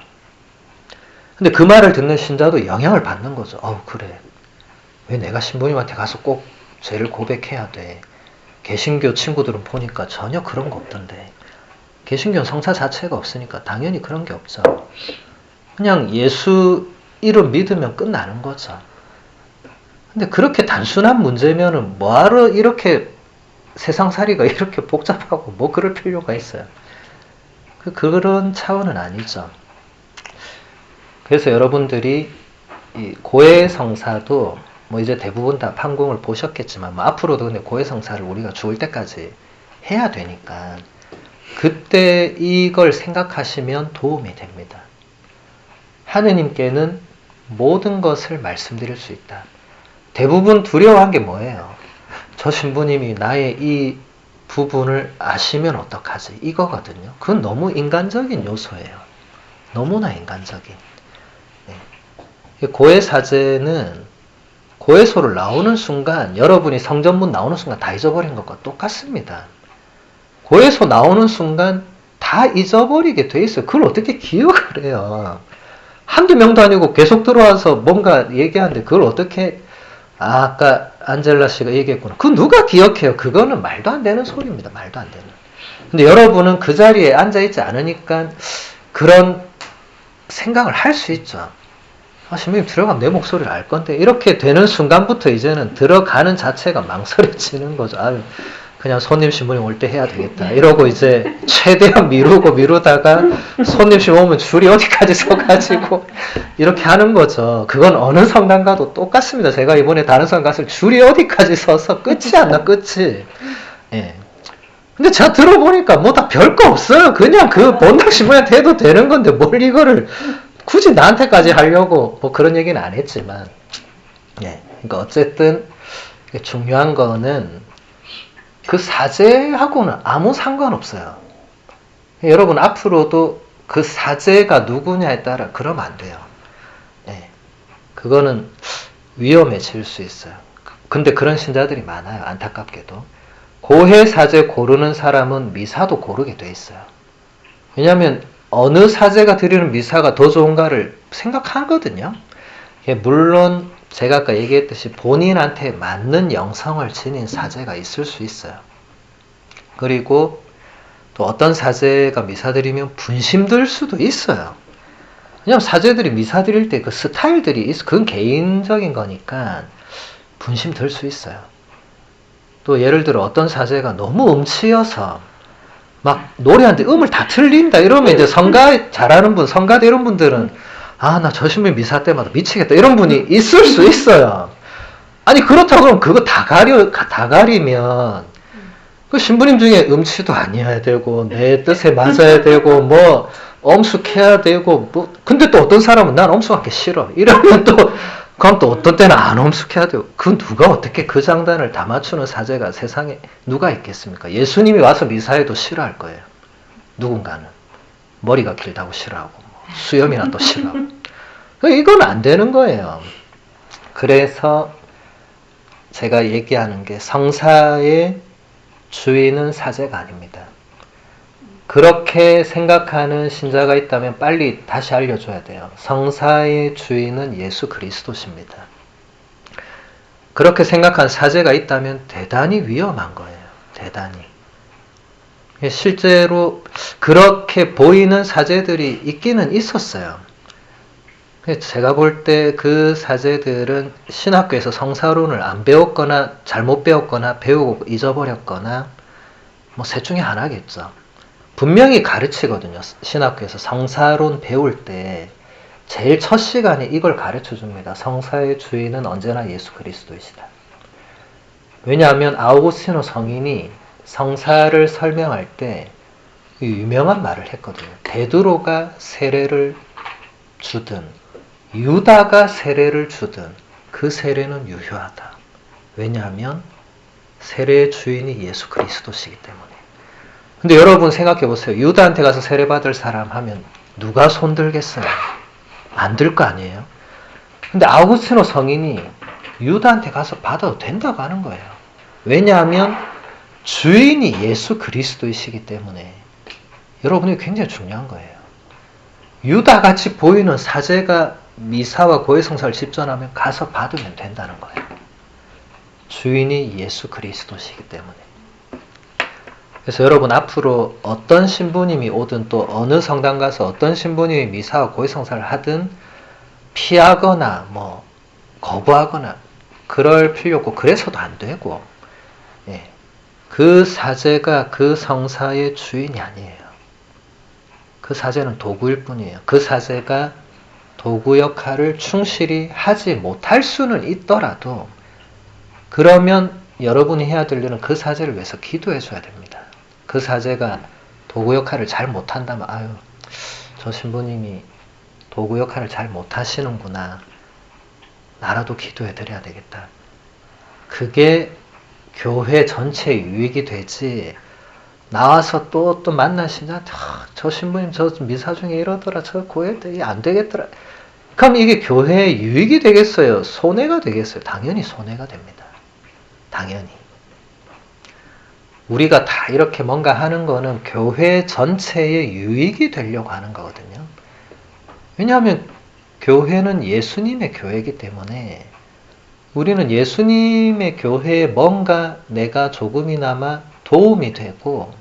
[SPEAKER 1] 근데 그 말을 듣는 신자도 영향을 받는 거죠. 그래. 왜 내가 신부님한테 가서 꼭 죄를 고백해야 돼. 개신교 친구들은 보니까 전혀 그런 거 없던데. 개신교는 성사 자체가 없으니까 당연히 그런 게 없죠. 그냥 예수 이름 믿으면 끝나는 거죠. 근데 그렇게 단순한 문제면은 뭐하러 이렇게 세상살이가 이렇게 복잡하고 뭐 그럴 필요가 있어요. 그런 차원은 아니죠. 그래서 여러분들이 이 고해성사도 뭐 이제 대부분 다 판공을 보셨겠지만 뭐 앞으로도 근데 고해성사를 우리가 죽을 때까지 해야 되니까 그때 이걸 생각하시면 도움이 됩니다. 하느님께는 모든 것을 말씀드릴 수 있다. 대부분 두려워한 게 뭐예요? 저 신부님이 나의 이 부분을 아시면 어떡하지? 이거거든요. 그건 너무 인간적인 요소예요. 너무나 인간적인. 고해사제는 고해소를 나오는 순간 여러분이 성전문 나오는 순간 다 잊어버린 것과 똑같습니다. 고해소 나오는 순간 다 잊어버리게 돼 있어요. 그걸 어떻게 기억을 해요? 한두 명도 아니고 계속 들어와서 뭔가 얘기하는데 그걸 어떻게 아까 안젤라 씨가 얘기했구나. 그거 누가 기억해요? 그거는 말도 안 되는 소리입니다. 말도 안 되는. 근데 여러분은 그 자리에 앉아있지 않으니까 그런 생각을 할 수 있죠. 신부님 들어가면 내 목소리를 알 건데 이렇게 되는 순간부터 이제는 들어가는 자체가 망설여지는 거죠. 그냥 손님 신부님 올 때 해야 되겠다 이러고 이제 최대한 미루다가 손님 신부님 오면 줄이 어디까지 서가지고 이렇게 하는 거죠. 그건 어느 성당 가도 똑같습니다. 제가 이번에 다른 성당 갔을 때 줄이 어디까지 서서 끝이 안 나. 끝이. 예. 근데 제가 들어보니까 뭐 다 별거 없어요. 그냥 그 본당 신부님한테 해도 되는 건데 뭘 이거를 굳이 나한테까지 하려고 뭐 그런 얘기는 안 했지만, 예. 그러니까 어쨌든 중요한 거는 그 사제하고는 아무 상관없어요. 여러분 앞으로도 그 사제가 누구냐에 따라 그러면 안 돼요. 예. 그거는 위험해질 수 있어요. 근데 그런 신자들이 많아요. 안타깝게도. 고해 사제 고르는 사람은 미사도 고르게 돼 있어요. 왜냐하면 어느 사제가 드리는 미사가 더 좋은가를 생각하거든요. 물론 제가 아까 얘기했듯이 본인한테 맞는 영성을 지닌 사제가 있을 수 있어요. 그리고 또 어떤 사제가 미사 드리면 분심 들 수도 있어요. 왜냐면 사제들이 미사 드릴 때 그 스타일들이 있어. 그건 개인적인 거니까 분심 들 수 있어요. 또 예를 들어 어떤 사제가 너무 음치여서 막 노래하는데 음을 다 틀린다 이러면 이제 성가 잘하는 분, 성가대 이런 분들은 나 저 신부 미사 때마다 미치겠다 이런 분이 있을 수 있어요. 아니 그렇다고 그러면 그거 다 가리면 그 신부님 중에 음치도 아니어야 되고 내 뜻에 맞아야 되고 뭐 엄숙해야 되고 뭐 근데 또 어떤 사람은 난 엄숙한 게 싫어 이러면 또 그럼 또 어떤 때는 안 엄숙해야 되고 그 누가 어떻게 그 장단을 다 맞추는 사제가 세상에 누가 있겠습니까? 예수님이 와서 미사해도 싫어할 거예요. 누군가는 머리가 길다고 싫어하고 수염이나 또 싫어하고 이건 안 되는 거예요. 그래서 제가 얘기하는 게 성사의 주인은 사제가 아닙니다. 그렇게 생각하는 신자가 있다면 빨리 다시 알려줘야 돼요. 성사의 주인은 예수 그리스도십니다. 그렇게 생각한 사제가 있다면 대단히 위험한 거예요. 대단히. 실제로 그렇게 보이는 사제들이 있기는 있었어요. 제가 볼 때 그 사제들은 신학교에서 성사론을 안 배웠거나 잘못 배웠거나 배우고 잊어버렸거나 뭐 셋 중에 하나겠죠. 분명히 가르치거든요. 신학교에서 성사론 배울 때 제일 첫 시간에 이걸 가르쳐 줍니다. 성사의 주인은 언제나 예수 그리스도이시다. 왜냐하면 아우구스티노 성인이 성사를 설명할 때 유명한 말을 했거든요. 베드로가 세례를 주든 유다가 세례를 주든 그 세례는 유효하다. 왜냐하면 세례의 주인이 예수 그리스도시기 때문에. 근데 여러분 생각해 보세요. 유다한테 가서 세례 받을 사람 하면 누가 손 들겠어요? 안 들 거 아니에요? 근데 아우구스티노 성인이 유다한테 가서 받아도 된다고 하는 거예요. 왜냐하면 주인이 예수 그리스도이시기 때문에. 여러분이 굉장히 중요한 거예요. 유다같이 보이는 사제가 미사와 고해성사를 집전하면 가서 받으면 된다는 거예요. 주인이 예수 그리스도시기 때문에. 그래서 여러분 앞으로 어떤 신부님이 오든 또 어느 성당 가서 어떤 신부님이 미사와 고해성사를 하든 피하거나 뭐 거부하거나 그럴 필요 없고 그래서도 안 되고, 예. 그 사제가 그 성사의 주인이 아니에요. 그 사제는 도구일 뿐이에요. 그 사제가 도구 역할을 충실히 하지 못할 수는 있더라도 그러면 여러분이 해야 될 일은 그 사제를 위해서 기도해 줘야 됩니다. 그 사제가 도구 역할을 잘 못한다면 아유 저 신부님이 도구 역할을 잘 못하시는구나. 나라도 기도해 드려야 되겠다. 그게 교회 전체의 유익이 되지. 나와서 또 만나시냐? 저 신부님 저 미사 중에 이러더라. 저 고했더니 안 되겠더라. 그럼 이게 교회의 유익이 되겠어요? 손해가 되겠어요? 당연히 손해가 됩니다. 당연히. 우리가 다 이렇게 뭔가 하는 거는 교회 전체의 유익이 되려고 하는 거거든요. 왜냐하면 교회는 예수님의 교회이기 때문에 우리는 예수님의 교회에 뭔가 내가 조금이나마 도움이 되고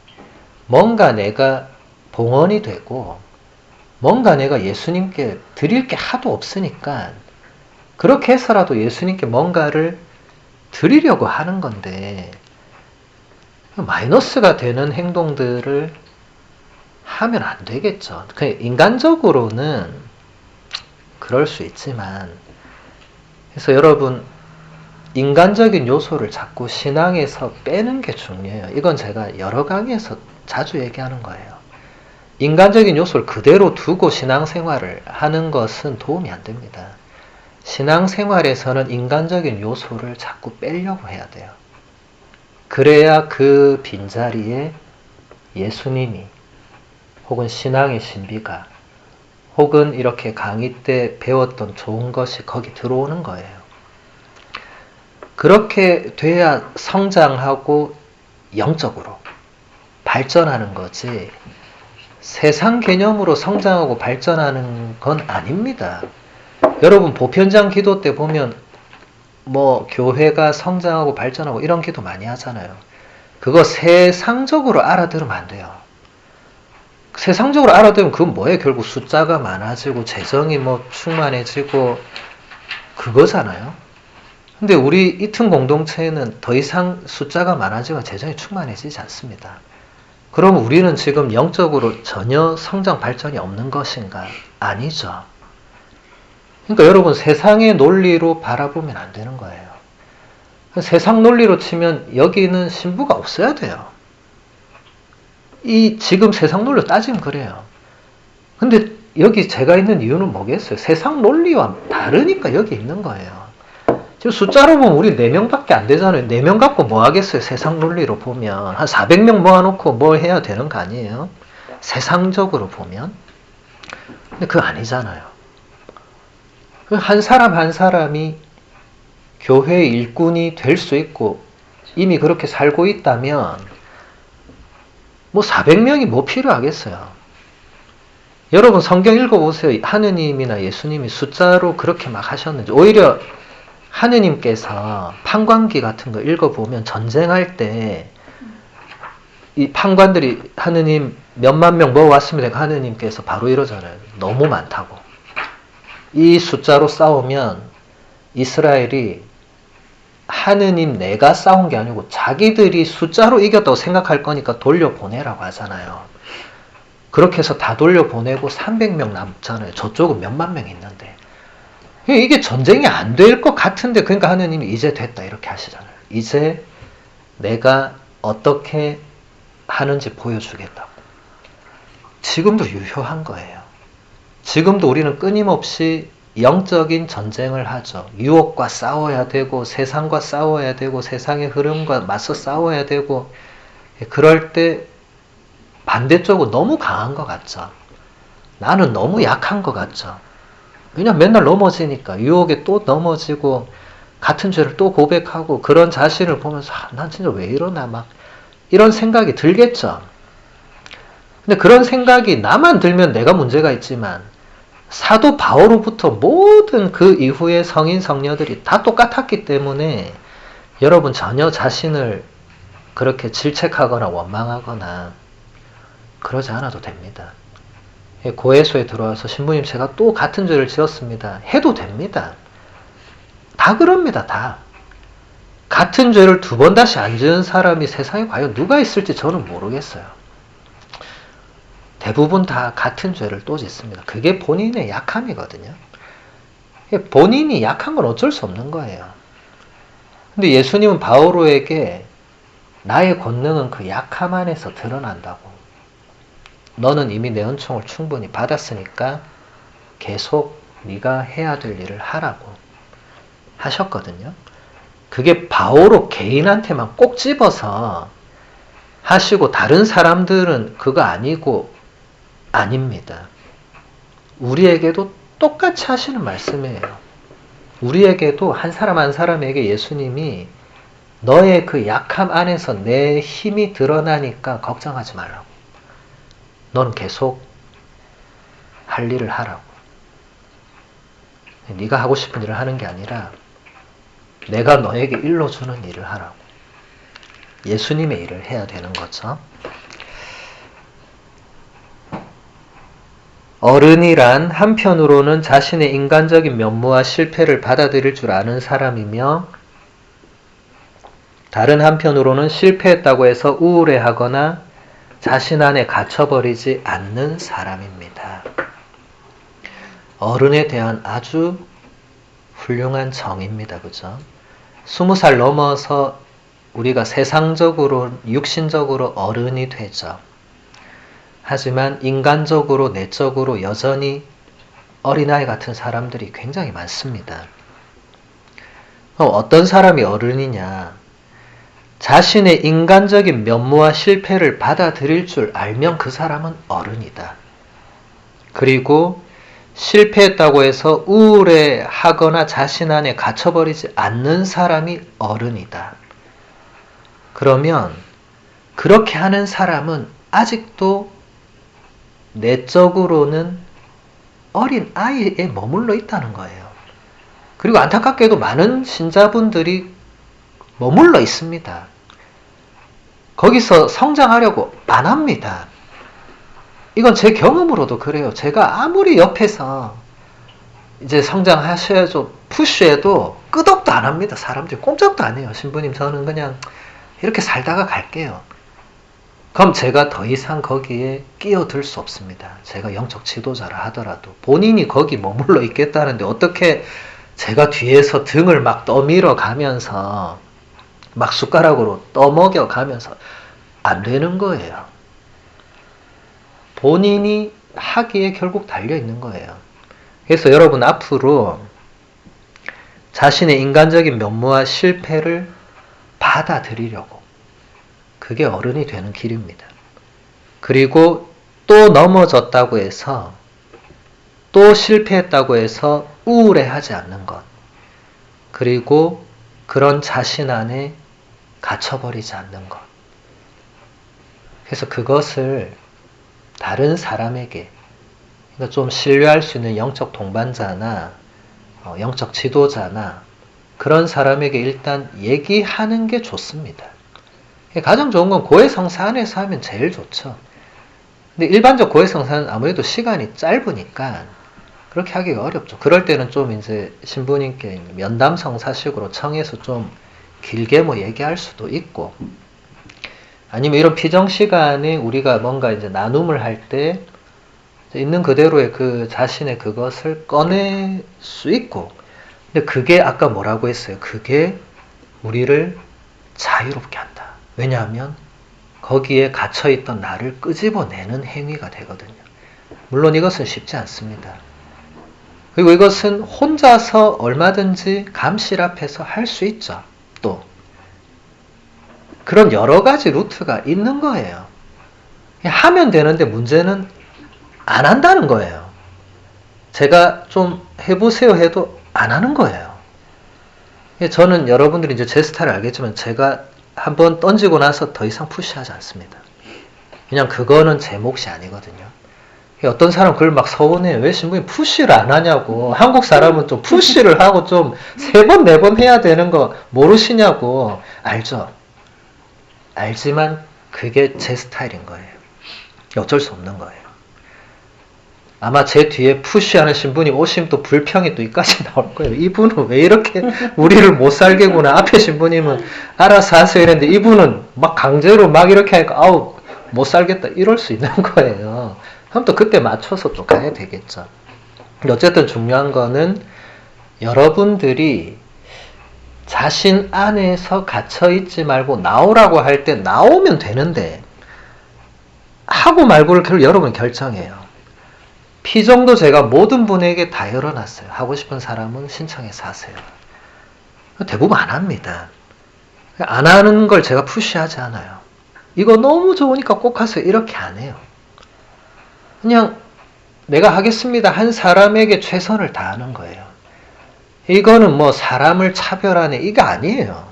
[SPEAKER 1] 뭔가 내가 봉헌이 되고 뭔가 내가 예수님께 드릴 게 하도 없으니까 그렇게 해서라도 예수님께 뭔가를 드리려고 하는 건데 마이너스가 되는 행동들을 하면 안 되겠죠. 인간적으로는 그럴 수 있지만 그래서 여러분 인간적인 요소를 자꾸 신앙에서 빼는 게 중요해요. 이건 제가 여러 강의에서 자주 얘기하는 거예요. 인간적인 요소를 그대로 두고 신앙생활을 하는 것은 도움이 안 됩니다. 신앙생활에서는 인간적인 요소를 자꾸 빼려고 해야 돼요. 그래야 그 빈자리에 예수님이 혹은 신앙의 신비가 혹은 이렇게 강의 때 배웠던 좋은 것이 거기 들어오는 거예요. 그렇게 돼야 성장하고 영적으로 발전하는 거지 세상 개념으로 성장하고 발전하는 건 아닙니다. 여러분 보편장 기도 때 보면 뭐 교회가 성장하고 발전하고 이런 기도 많이 하잖아요. 그거 세상적으로 알아들으면 안 돼요. 세상적으로 알아들으면 그건 뭐예요? 결국 숫자가 많아지고 재정이 뭐 충만해지고 그거잖아요. 근데 우리 이튼 공동체에는 더 이상 숫자가 많아지고 재정이 충만해지지 않습니다. 그럼 우리는 지금 영적으로 전혀 성장 발전이 없는 것인가? 아니죠. 그러니까 여러분 세상의 논리로 바라보면 안 되는 거예요. 세상 논리로 치면 여기는 신부가 없어야 돼요. 이 지금 세상 논리로 따지면 그래요. 근데 여기 제가 있는 이유는 뭐겠어요? 세상 논리와 다르니까 여기 있는 거예요. 지금 숫자로 보면 우리 4명밖에 안 되잖아요. 4명 갖고 뭐 하겠어요? 세상 논리로 보면. 한 400명 모아놓고 뭘 해야 되는 거 아니에요? 세상적으로 보면. 근데 그거 아니잖아요. 한 사람 한 사람이 교회의 일꾼이 될 수 있고 이미 그렇게 살고 있다면 뭐 400명이 뭐 필요하겠어요. 여러분 성경 읽어보세요. 하느님이나 예수님이 숫자로 그렇게 막 하셨는지 오히려 하느님께서 판관기 같은 거 읽어보면 전쟁할 때 이 판관들이 하느님 몇만 명 모아왔습니다. 하느님께서 바로 이러잖아요. 너무 많다고. 이 숫자로 싸우면 이스라엘이 하느님 내가 싸운 게 아니고 자기들이 숫자로 이겼다고 생각할 거니까 돌려보내라고 하잖아요. 그렇게 해서 다 돌려보내고 300명 남잖아요. 저쪽은 몇만 명 있는데. 이게 전쟁이 안 될 것 같은데, 그러니까 하느님이 이제 됐다 이렇게 하시잖아요. 이제 내가 어떻게 하는지 보여주겠다고. 지금도 유효한 거예요. 지금도 우리는 끊임없이 영적인 전쟁을 하죠. 유혹과 싸워야 되고, 세상과 싸워야 되고, 세상의 흐름과 맞서 싸워야 되고, 그럴 때 반대쪽은 너무 강한 것 같죠. 나는 너무 약한 것 같죠. 그냥 맨날 넘어지니까 유혹에 또 넘어지고 같은 죄를 또 고백하고 그런 자신을 보면서 난 진짜 왜 이러나 막 이런 생각이 들겠죠. 근데 그런 생각이 나만 들면 내가 문제가 있지만 사도 바오로부터 모든 그 이후의 성인 성녀들이 다 똑같았기 때문에 여러분 전혀 자신을 그렇게 질책하거나 원망하거나 그러지 않아도 됩니다. 고해소에 들어와서 신부님 제가 또 같은 죄를 지었습니다. 해도 됩니다. 다 그럽니다. 다. 같은 죄를 두 번 다시 안 지은 사람이 세상에 과연 누가 있을지 저는 모르겠어요. 대부분 다 같은 죄를 또 짓습니다. 그게 본인의 약함이거든요. 본인이 약한 건 어쩔 수 없는 거예요. 근데 예수님은 바오로에게 나의 권능은 그 약함 안에서 드러난다고. 너는 이미 내 은총을 충분히 받았으니까 계속 네가 해야 될 일을 하라고 하셨거든요. 그게 바오로 개인한테만 꼭 집어서 하시고 다른 사람들은 그거 아니고 아닙니다. 우리에게도 똑같이 하시는 말씀이에요. 우리에게도 한 사람 한 사람에게 예수님이 너의 그 약함 안에서 내 힘이 드러나니까 걱정하지 말라고. 너는 계속 할 일을 하라고. 네가 하고 싶은 일을 하는 게 아니라 내가 너에게 일러주는 일을 하라고. 예수님의 일을 해야 되는 거죠. 어른이란 한편으로는 자신의 인간적인 면모와 실패를 받아들일 줄 아는 사람이며 다른 한편으로는 실패했다고 해서 우울해하거나 자신 안에 갇혀버리지 않는 사람입니다. 어른에 대한 아주 훌륭한 정의입니다. 그죠? 20살 넘어서 우리가 세상적으로, 육신적으로 어른이 되죠. 하지만 인간적으로, 내적으로 여전히 어린아이 같은 사람들이 굉장히 많습니다. 그럼 어떤 사람이 어른이냐? 자신의 인간적인 면모와 실패를 받아들일 줄 알면 그 사람은 어른이다. 그리고 실패했다고 해서 우울해하거나 자신 안에 갇혀버리지 않는 사람이 어른이다. 그러면 그렇게 하는 사람은 아직도 내적으로는 어린 아이에 머물러 있다는 거예요. 그리고 안타깝게도 많은 신자분들이 머물러 있습니다. 거기서 성장하려고 안 합니다. 이건 제 경험으로도 그래요. 제가 아무리 옆에서 이제 성장하셔야죠 푸쉬해도 끄덕도 안 합니다. 사람들이 꼼짝도 안 해요. 신부님 저는 그냥 이렇게 살다가 갈게요. 그럼 제가 더 이상 거기에 끼어들 수 없습니다. 제가 영적 지도자라 하더라도 본인이 거기 머물러 있겠다는데 어떻게 제가 뒤에서 등을 막 떠밀어 가면서 막 숟가락으로 떠먹여 가면서 안 되는 거예요. 본인이 하기에 결국 달려있는 거예요. 그래서 여러분 앞으로 자신의 인간적인 면모와 실패를 받아들이려고 그게 어른이 되는 길입니다. 그리고 또 넘어졌다고 해서 또 실패했다고 해서 우울해하지 않는 것. 그리고 그런 자신 안에 갇혀버리지 않는 것. 그래서 그것을 다른 사람에게 그러니까 좀 신뢰할 수 있는 영적 동반자나 영적 지도자나 그런 사람에게 일단 얘기하는 게 좋습니다. 가장 좋은 건 고해성사 안에서 하면 제일 좋죠. 근데 일반적 고해성사는 아무래도 시간이 짧으니까 그렇게 하기가 어렵죠. 그럴 때는 좀 이제 신부님께 면담성사식으로 청해서 좀 길게 뭐 얘기할 수도 있고, 아니면 이런 피정 시간에 우리가 뭔가 이제 나눔을 할 때 있는 그대로의 그 자신의 그것을 꺼낼 수 있고, 근데 그게 아까 뭐라고 했어요? 그게 우리를 자유롭게 한다. 왜냐하면 거기에 갇혀있던 나를 끄집어내는 행위가 되거든요. 물론 이것은 쉽지 않습니다. 그리고 이것은 혼자서 얼마든지 감실 앞에서 할 수 있죠. 또 그런 여러 가지 루트가 있는 거예요. 하면 되는데 문제는 안 한다는 거예요. 제가 좀 해보세요 해도 안 하는 거예요. 저는 여러분들이 이제 제 스타일을 알겠지만 제가 한번 던지고 나서 더 이상 푸시하지 않습니다. 그냥 그거는 제 몫이 아니거든요. 어떤 사람 그걸 막 서운해요. 왜 신부님 푸시를 안 하냐고. 한국 사람은 좀 푸시를 하고 좀 3번, 4번 해야 되는 거 모르시냐고. 알죠? 알지만 그게 제 스타일인 거예요. 어쩔 수 없는 거예요. 아마 제 뒤에 푸시하는 신부님 오시면 또 불평이 또 이까지 나올 거예요. 이분은 왜 이렇게 우리를 못 살게 구나. 앞에 신부님은 알아서 하세요 이랬는데 이분은 막 강제로 막 이렇게 하니까 아우 못 살겠다 이럴 수 있는 거예요. 그럼 또 그때 맞춰서 또 가야 되겠죠. 근데 어쨌든 중요한 거는 여러분들이 자신 안에서 갇혀있지 말고 나오라고 할 때 나오면 되는데 하고 말고를 여러분이 결정해요. 피정도 제가 모든 분에게 다 열어놨어요. 하고 싶은 사람은 신청해서 하세요. 대부분 안 합니다. 안 하는 걸 제가 푸시하지 않아요. 이거 너무 좋으니까 꼭 하세요. 이렇게 안 해요. 그냥 내가 하겠습니다 한 사람에게 최선을 다하는 거예요. 이거는 뭐 사람을 차별하는 이게 아니에요.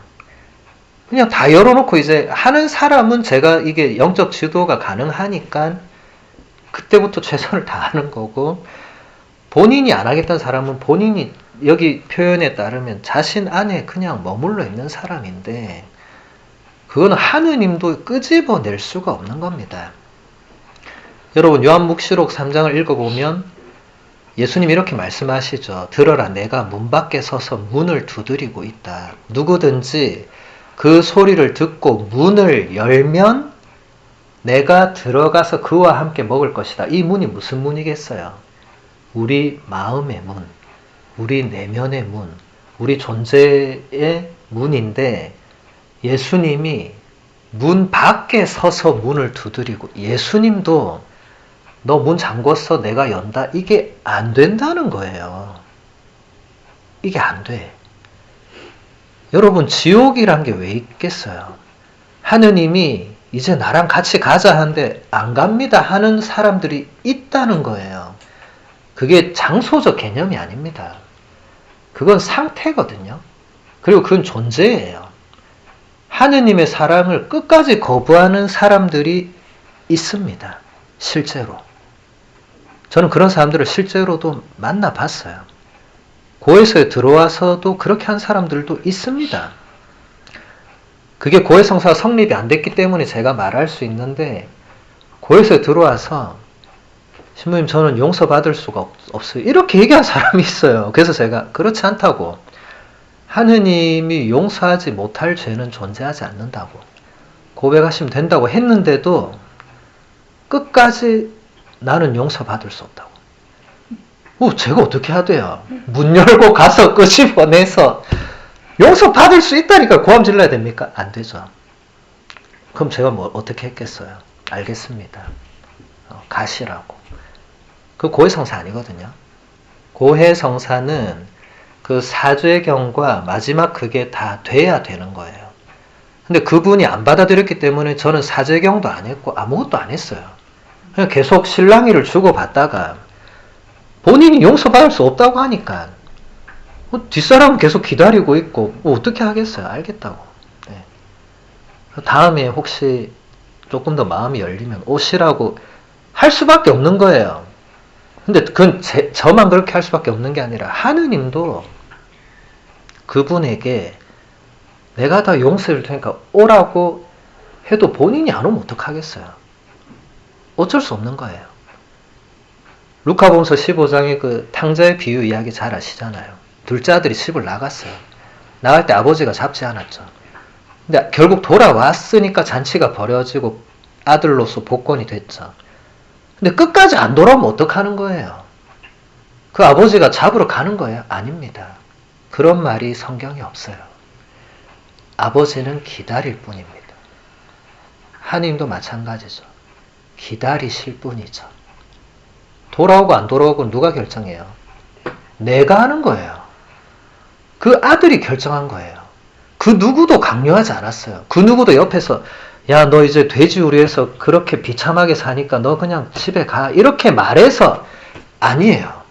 [SPEAKER 1] 그냥 다 열어놓고 이제 하는 사람은 제가 이게 영적 지도가 가능하니까 그때부터 최선을 다하는 거고, 본인이 안 하겠다는 사람은 본인이 여기 표현에 따르면 자신 안에 그냥 머물러 있는 사람인데 그거는 하느님도 끄집어낼 수가 없는 겁니다. 여러분 요한묵시록 3장을 읽어보면 예수님 이렇게 말씀하시죠. 들어라 내가 문 밖에 서서 문을 두드리고 있다. 누구든지 그 소리를 듣고 문을 열면 내가 들어가서 그와 함께 먹을 것이다. 이 문이 무슨 문이겠어요? 우리 마음의 문, 우리 내면의 문, 우리 존재의 문인데 예수님이 문 밖에 서서 문을 두드리고, 예수님도 너 문 잠궜어 내가 연다 이게 안 된다는 거예요. 이게 안 돼. 여러분 지옥이란 게 왜 있겠어요? 하느님이 이제 나랑 같이 가자 하는데 안 갑니다 하는 사람들이 있다는 거예요. 그게 장소적 개념이 아닙니다. 그건 상태거든요. 그리고 그건 존재예요. 하느님의 사랑을 끝까지 거부하는 사람들이 있습니다. 실제로. 저는 그런 사람들을 실제로도 만나봤어요. 고해서에 들어와서도 그렇게 한 사람들도 있습니다. 그게 고해성사가 성립이 안 됐기 때문에 제가 말할 수 있는데, 고해서에 들어와서 신부님 저는 용서받을 수가 없어요 이렇게 얘기한 사람이 있어요. 그래서 제가 그렇지 않다고, 하느님이 용서하지 못할 죄는 존재하지 않는다고 고백하시면 된다고 했는데도 끝까지 나는 용서받을 수 없다고. 제가 어떻게 해야 돼요? 문 열고 가서 끄집어내서 용서받을 수 있다니까 고함 질러야 됩니까? 안 되죠. 그럼 제가 뭐 어떻게 했겠어요? 알겠습니다. 가시라고. 그 고해성사 아니거든요. 고해성사는 그 사죄경과 마지막 그게 다 돼야 되는 거예요. 근데 그분이 안 받아들였기 때문에 저는 사죄경도 안 했고 아무것도 안 했어요. 그냥 계속 실랑이를 주고받다가 본인이 용서받을 수 없다고 하니까 뒷사람은 계속 기다리고 있고 어떻게 하겠어요? 알겠다고. 네. 다음에 혹시 조금 더 마음이 열리면 오시라고 할 수밖에 없는 거예요. 근데 그건 저만 그렇게 할 수밖에 없는 게 아니라 하느님도 그분에게 내가 다 용서해줄 테니까 오라고 해도 본인이 안 오면 어떡하겠어요? 어쩔 수 없는 거예요. 루카복음서 15장의 그 탕자의 비유 이야기 잘 아시잖아요. 둘째 아들이 집을 나갔어요. 나갈 때 아버지가 잡지 않았죠. 근데 결국 돌아왔으니까 잔치가 벌어지고 아들로서 복권이 됐죠. 근데 끝까지 안 돌아오면 어떡하는 거예요? 그 아버지가 잡으러 가는 거예요? 아닙니다. 그런 말이 성경에 없어요. 아버지는 기다릴 뿐입니다. 하나님도 마찬가지죠. 기다리실 뿐이죠. 돌아오고 안 돌아오고 누가 결정해요? 내가 하는 거예요. 그 아들이 결정한 거예요. 그 누구도 강요하지 않았어요. 그 누구도 옆에서 야, 너 이제 돼지우리에서 그렇게 비참하게 사니까 너 그냥 집에 가. 이렇게 말해서 아니에요.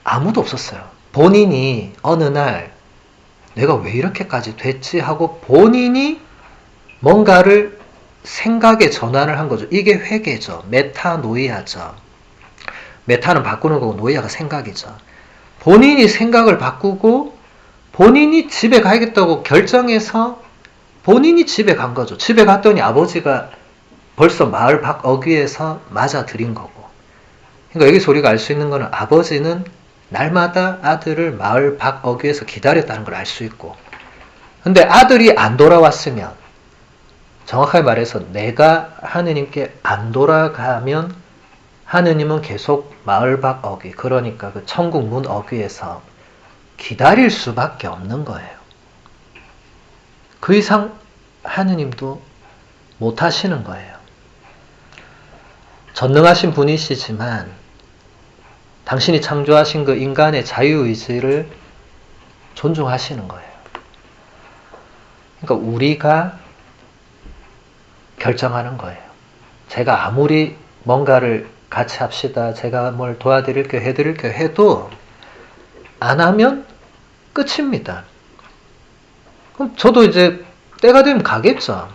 [SPEAKER 1] 아무도 없었어요. 본인이 어느 날 내가 왜 이렇게까지 됐지 하고 본인이 뭔가를 생각의 전환을 한 거죠. 이게 회개죠. 메타노이아죠. 메타는 바꾸는 거고 노이아가 생각이죠. 본인이 생각을 바꾸고 본인이 집에 가야겠다고 결정해서 본인이 집에 간 거죠. 집에 갔더니 아버지가 벌써 마을 밖 어귀에서 맞아들인 거고. 그러니까 여기서 우리가 알 수 있는 거는 아버지는 날마다 아들을 마을 밖 어귀에서 기다렸다는 걸 알 수 있고. 근데 아들이 안 돌아왔으면, 정확하게 말해서 내가 하느님께 안 돌아가면 하느님은 계속 마을 밖 어귀, 그러니까 그 천국 문 어귀에서 기다릴 수밖에 없는 거예요. 그 이상 하느님도 못 하시는 거예요. 전능하신 분이시지만 당신이 창조하신 그 인간의 자유의지를 존중하시는 거예요. 그러니까 우리가 결정하는 거예요. 제가 아무리 뭔가를 같이 합시다, 제가 뭘 도와드릴게요, 해드릴게요 해도 안 하면 끝입니다. 그럼 저도 이제 때가 되면 가겠죠.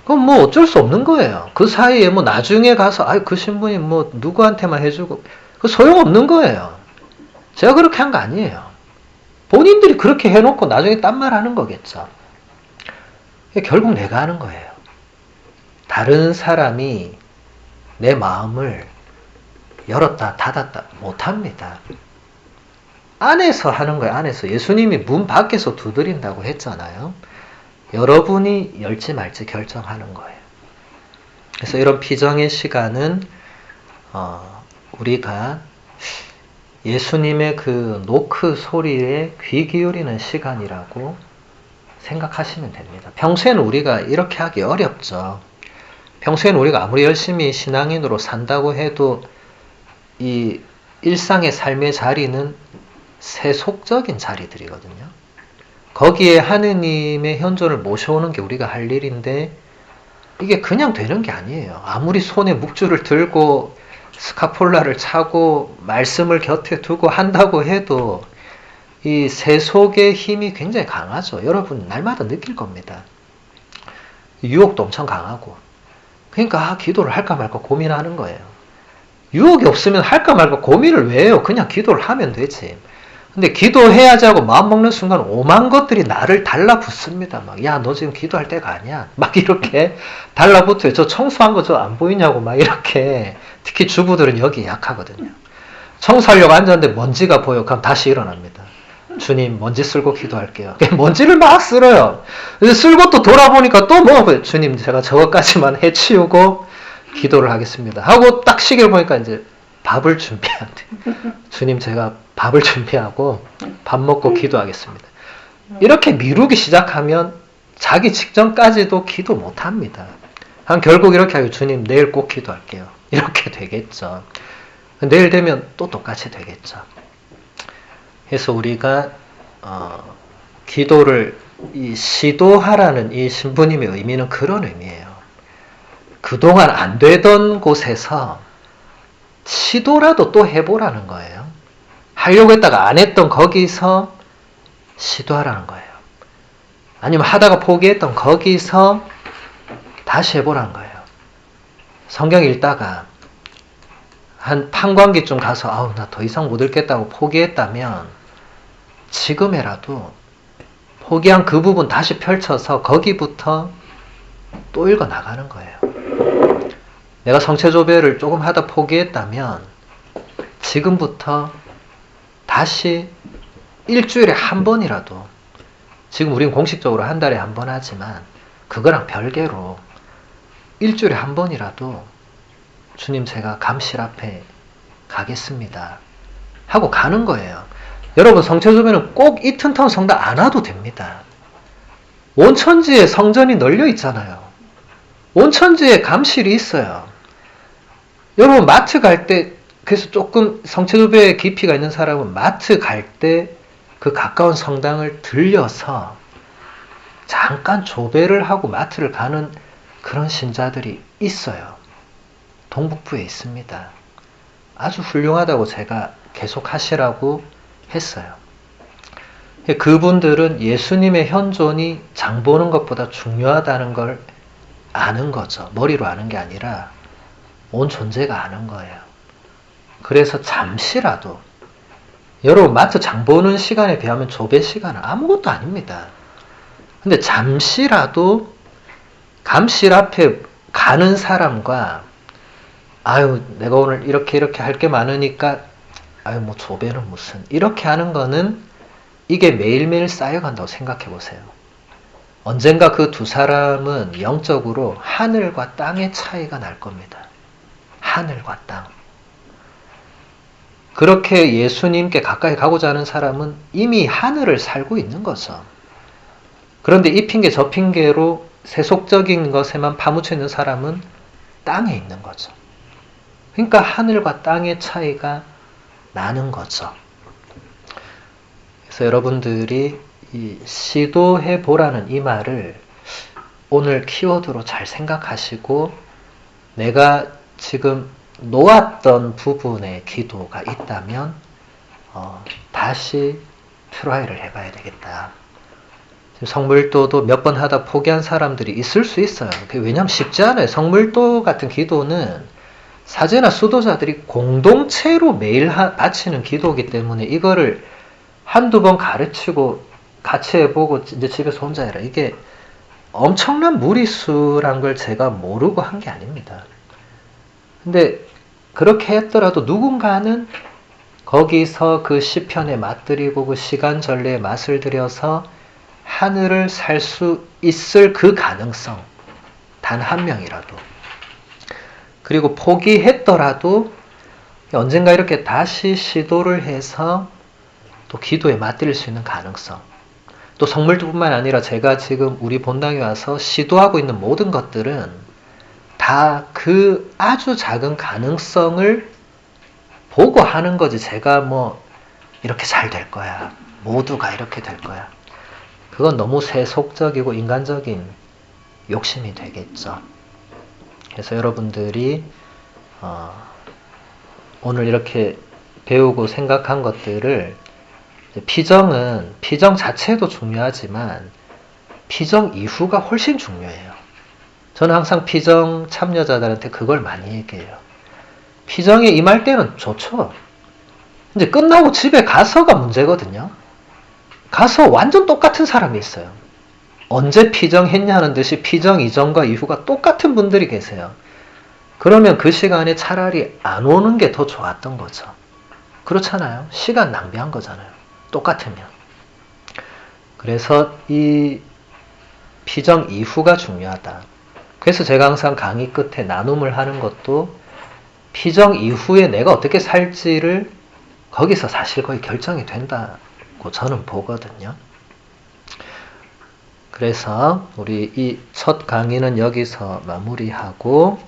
[SPEAKER 1] 그럼 뭐 어쩔 수 없는 거예요. 그 사이에 뭐 나중에 가서 그 신분이 뭐 누구한테만 해주고 그 소용없는 거예요. 제가 그렇게 한 거 아니에요. 본인들이 그렇게 해놓고 나중에 딴 말 하는 거겠죠. 결국 내가 하는 거예요. 다른 사람이 내 마음을 열었다 닫았다 못합니다. 안에서 하는 거예요. 안에서. 예수님이 문 밖에서 두드린다고 했잖아요. 여러분이 열지 말지 결정하는 거예요. 그래서 이런 피정의 시간은 우리가 예수님의 그 노크 소리에 귀 기울이는 시간이라고 생각하시면 됩니다. 평소에는 우리가 이렇게 하기 어렵죠. 평소에는 우리가 아무리 열심히 신앙인으로 산다고 해도 이 일상의 삶의 자리는 세속적인 자리들이거든요. 거기에 하느님의 현존을 모셔오는 게 우리가 할 일인데 이게 그냥 되는 게 아니에요. 아무리 손에 묵주를 들고 스카폴라를 차고 말씀을 곁에 두고 한다고 해도 이 세속의 힘이 굉장히 강하죠. 여러분 날마다 느낄 겁니다. 유혹도 엄청 강하고. 그러니까 기도를 할까 말까 고민하는 거예요. 유혹이 없으면 할까 말까 고민을 왜 해요? 그냥 기도를 하면 되지. 근데 기도해야지 하고 마음먹는 순간 오만 것들이 나를 달라붙습니다. 막, 야, 너 지금 기도할 때가 아니야. 막 이렇게 달라붙어요. 저 청소한 거 저 안 보이냐고 막 이렇게. 특히 주부들은 여기 약하거든요. 청소하려고 앉았는데 먼지가 보여. 그럼 다시 일어납니다. 주님, 먼지 쓸고 기도할게요. 먼지를 막 쓸어요. 쓸고 또 돌아보니까 또 뭐, 주님, 제가 저것까지만 해치우고 기도를 하겠습니다. 하고 딱 시계를 보니까 이제 밥을 준비한대. 주님, 제가 밥을 준비하고 밥 먹고 기도하겠습니다. 이렇게 미루기 시작하면 자기 직전까지도 기도 못합니다. 결국 이렇게 하고 주님, 내일 꼭 기도할게요. 이렇게 되겠죠. 내일 되면 또 똑같이 되겠죠. 그래서 우리가 기도를 시도하라는 이 신부님의 의미는 그런 의미예요. 그동안 안 되던 곳에서 시도라도 또 해보라는 거예요. 하려고 했다가 안 했던 거기서 시도하라는 거예요. 아니면 하다가 포기했던 거기서 다시 해보라는 거예요. 성경 읽다가 한 판관기쯤 가서 나 더 이상 못 읽겠다고 포기했다면 지금이라도 포기한 그 부분 다시 펼쳐서 거기부터 또 읽어 나가는 거예요. 내가 성체조배를 조금 하다 포기했다면 지금부터 다시 일주일에 한 번이라도, 지금 우린 공식적으로 한 달에 한 번 하지만 그거랑 별개로 일주일에 한 번이라도 주님 제가 감실 앞에 가겠습니다 하고 가는 거예요. 여러분, 성체조배는 꼭 이튼타운 성당 안 와도 됩니다. 온천지에 성전이 널려 있잖아요. 온천지에 감실이 있어요. 여러분, 마트 갈 때, 그래서 조금 성체조배에 깊이가 있는 사람은 마트 갈 때 그 가까운 성당을 들려서 잠깐 조배를 하고 마트를 가는 그런 신자들이 있어요. 동북부에 있습니다. 아주 훌륭하다고 제가 계속 하시라고 했어요. 그분들은 예수님의 현존이 장 보는 것보다 중요하다는 걸 아는 거죠. 머리로 아는 게 아니라 온 존재가 아는 거예요. 그래서 잠시라도, 여러분 마트 장 보는 시간에 비하면 조배 시간은 아무것도 아닙니다. 근데 잠시라도 감실 앞에 가는 사람과, 아유 내가 오늘 이렇게 할 게 많으니까 아유 뭐 조배는 무슨, 이렇게 하는 거는 이게 매일매일 쌓여간다고 생각해 보세요. 언젠가 그 두 사람은 영적으로 하늘과 땅의 차이가 날 겁니다. 하늘과 땅. 그렇게 예수님께 가까이 가고자 하는 사람은 이미 하늘을 살고 있는 거죠. 그런데 이 핑계 저 핑계로 세속적인 것에만 파묻혀 있는 사람은 땅에 있는 거죠. 그러니까 하늘과 땅의 차이가 나는 거죠. 그래서 여러분들이 이 시도해 보라는 이 말을 오늘 키워드로 잘 생각하시고, 내가 지금 놓았던 부분의 기도가 있다면 다시 트라이를 해봐야 되겠다. 성물도도 몇 번 하다 포기한 사람들이 있을 수 있어요. 왜냐하면 쉽지 않아요. 성물도 같은 기도는 사제나 수도자들이 공동체로 매일 바치는 기도이기 때문에 이거를 한두 번 가르치고 같이 해보고 이제 집에서 혼자 해라, 이게 엄청난 무리수란 걸 제가 모르고 한 게 아닙니다. 근데 그렇게 했더라도 누군가는 거기서 그 시편에 맛들이고 그 시간 전례에 맛을 들여서 하늘을 살 수 있을 그 가능성, 단 한 명이라도. 그리고 포기했더라도 언젠가 이렇게 다시 시도를 해서 또 기도에 맛들일 수 있는 가능성. 또 성물뿐만 아니라 제가 지금 우리 본당에 와서 시도하고 있는 모든 것들은 다 그 아주 작은 가능성을 보고 하는 거지, 제가 뭐 이렇게 잘 될 거야, 모두가 이렇게 될 거야, 그건 너무 세속적이고 인간적인 욕심이 되겠죠. 그래서 여러분들이 오늘 이렇게 배우고 생각한 것들을, 피정 자체도 중요하지만 피정 이후가 훨씬 중요해요. 저는 항상 피정 참여자들한테 그걸 많이 얘기해요. 피정에 임할 때는 좋죠. 이제 끝나고 집에 가서가 문제거든요. 가서 완전 똑같은 사람이 있어요. 언제 피정했냐는 듯이 피정 이전과 이후가 똑같은 분들이 계세요. 그러면 그 시간에 차라리 안 오는 게 더 좋았던 거죠. 그렇잖아요. 시간 낭비한 거잖아요. 똑같으면. 그래서 이 피정 이후가 중요하다. 그래서 제가 항상 강의 끝에 나눔을 하는 것도 피정 이후에 내가 어떻게 살지를 거기서 사실 거의 결정이 된다고 저는 보거든요. 그래서 우리 이 첫 강의는 여기서 마무리하고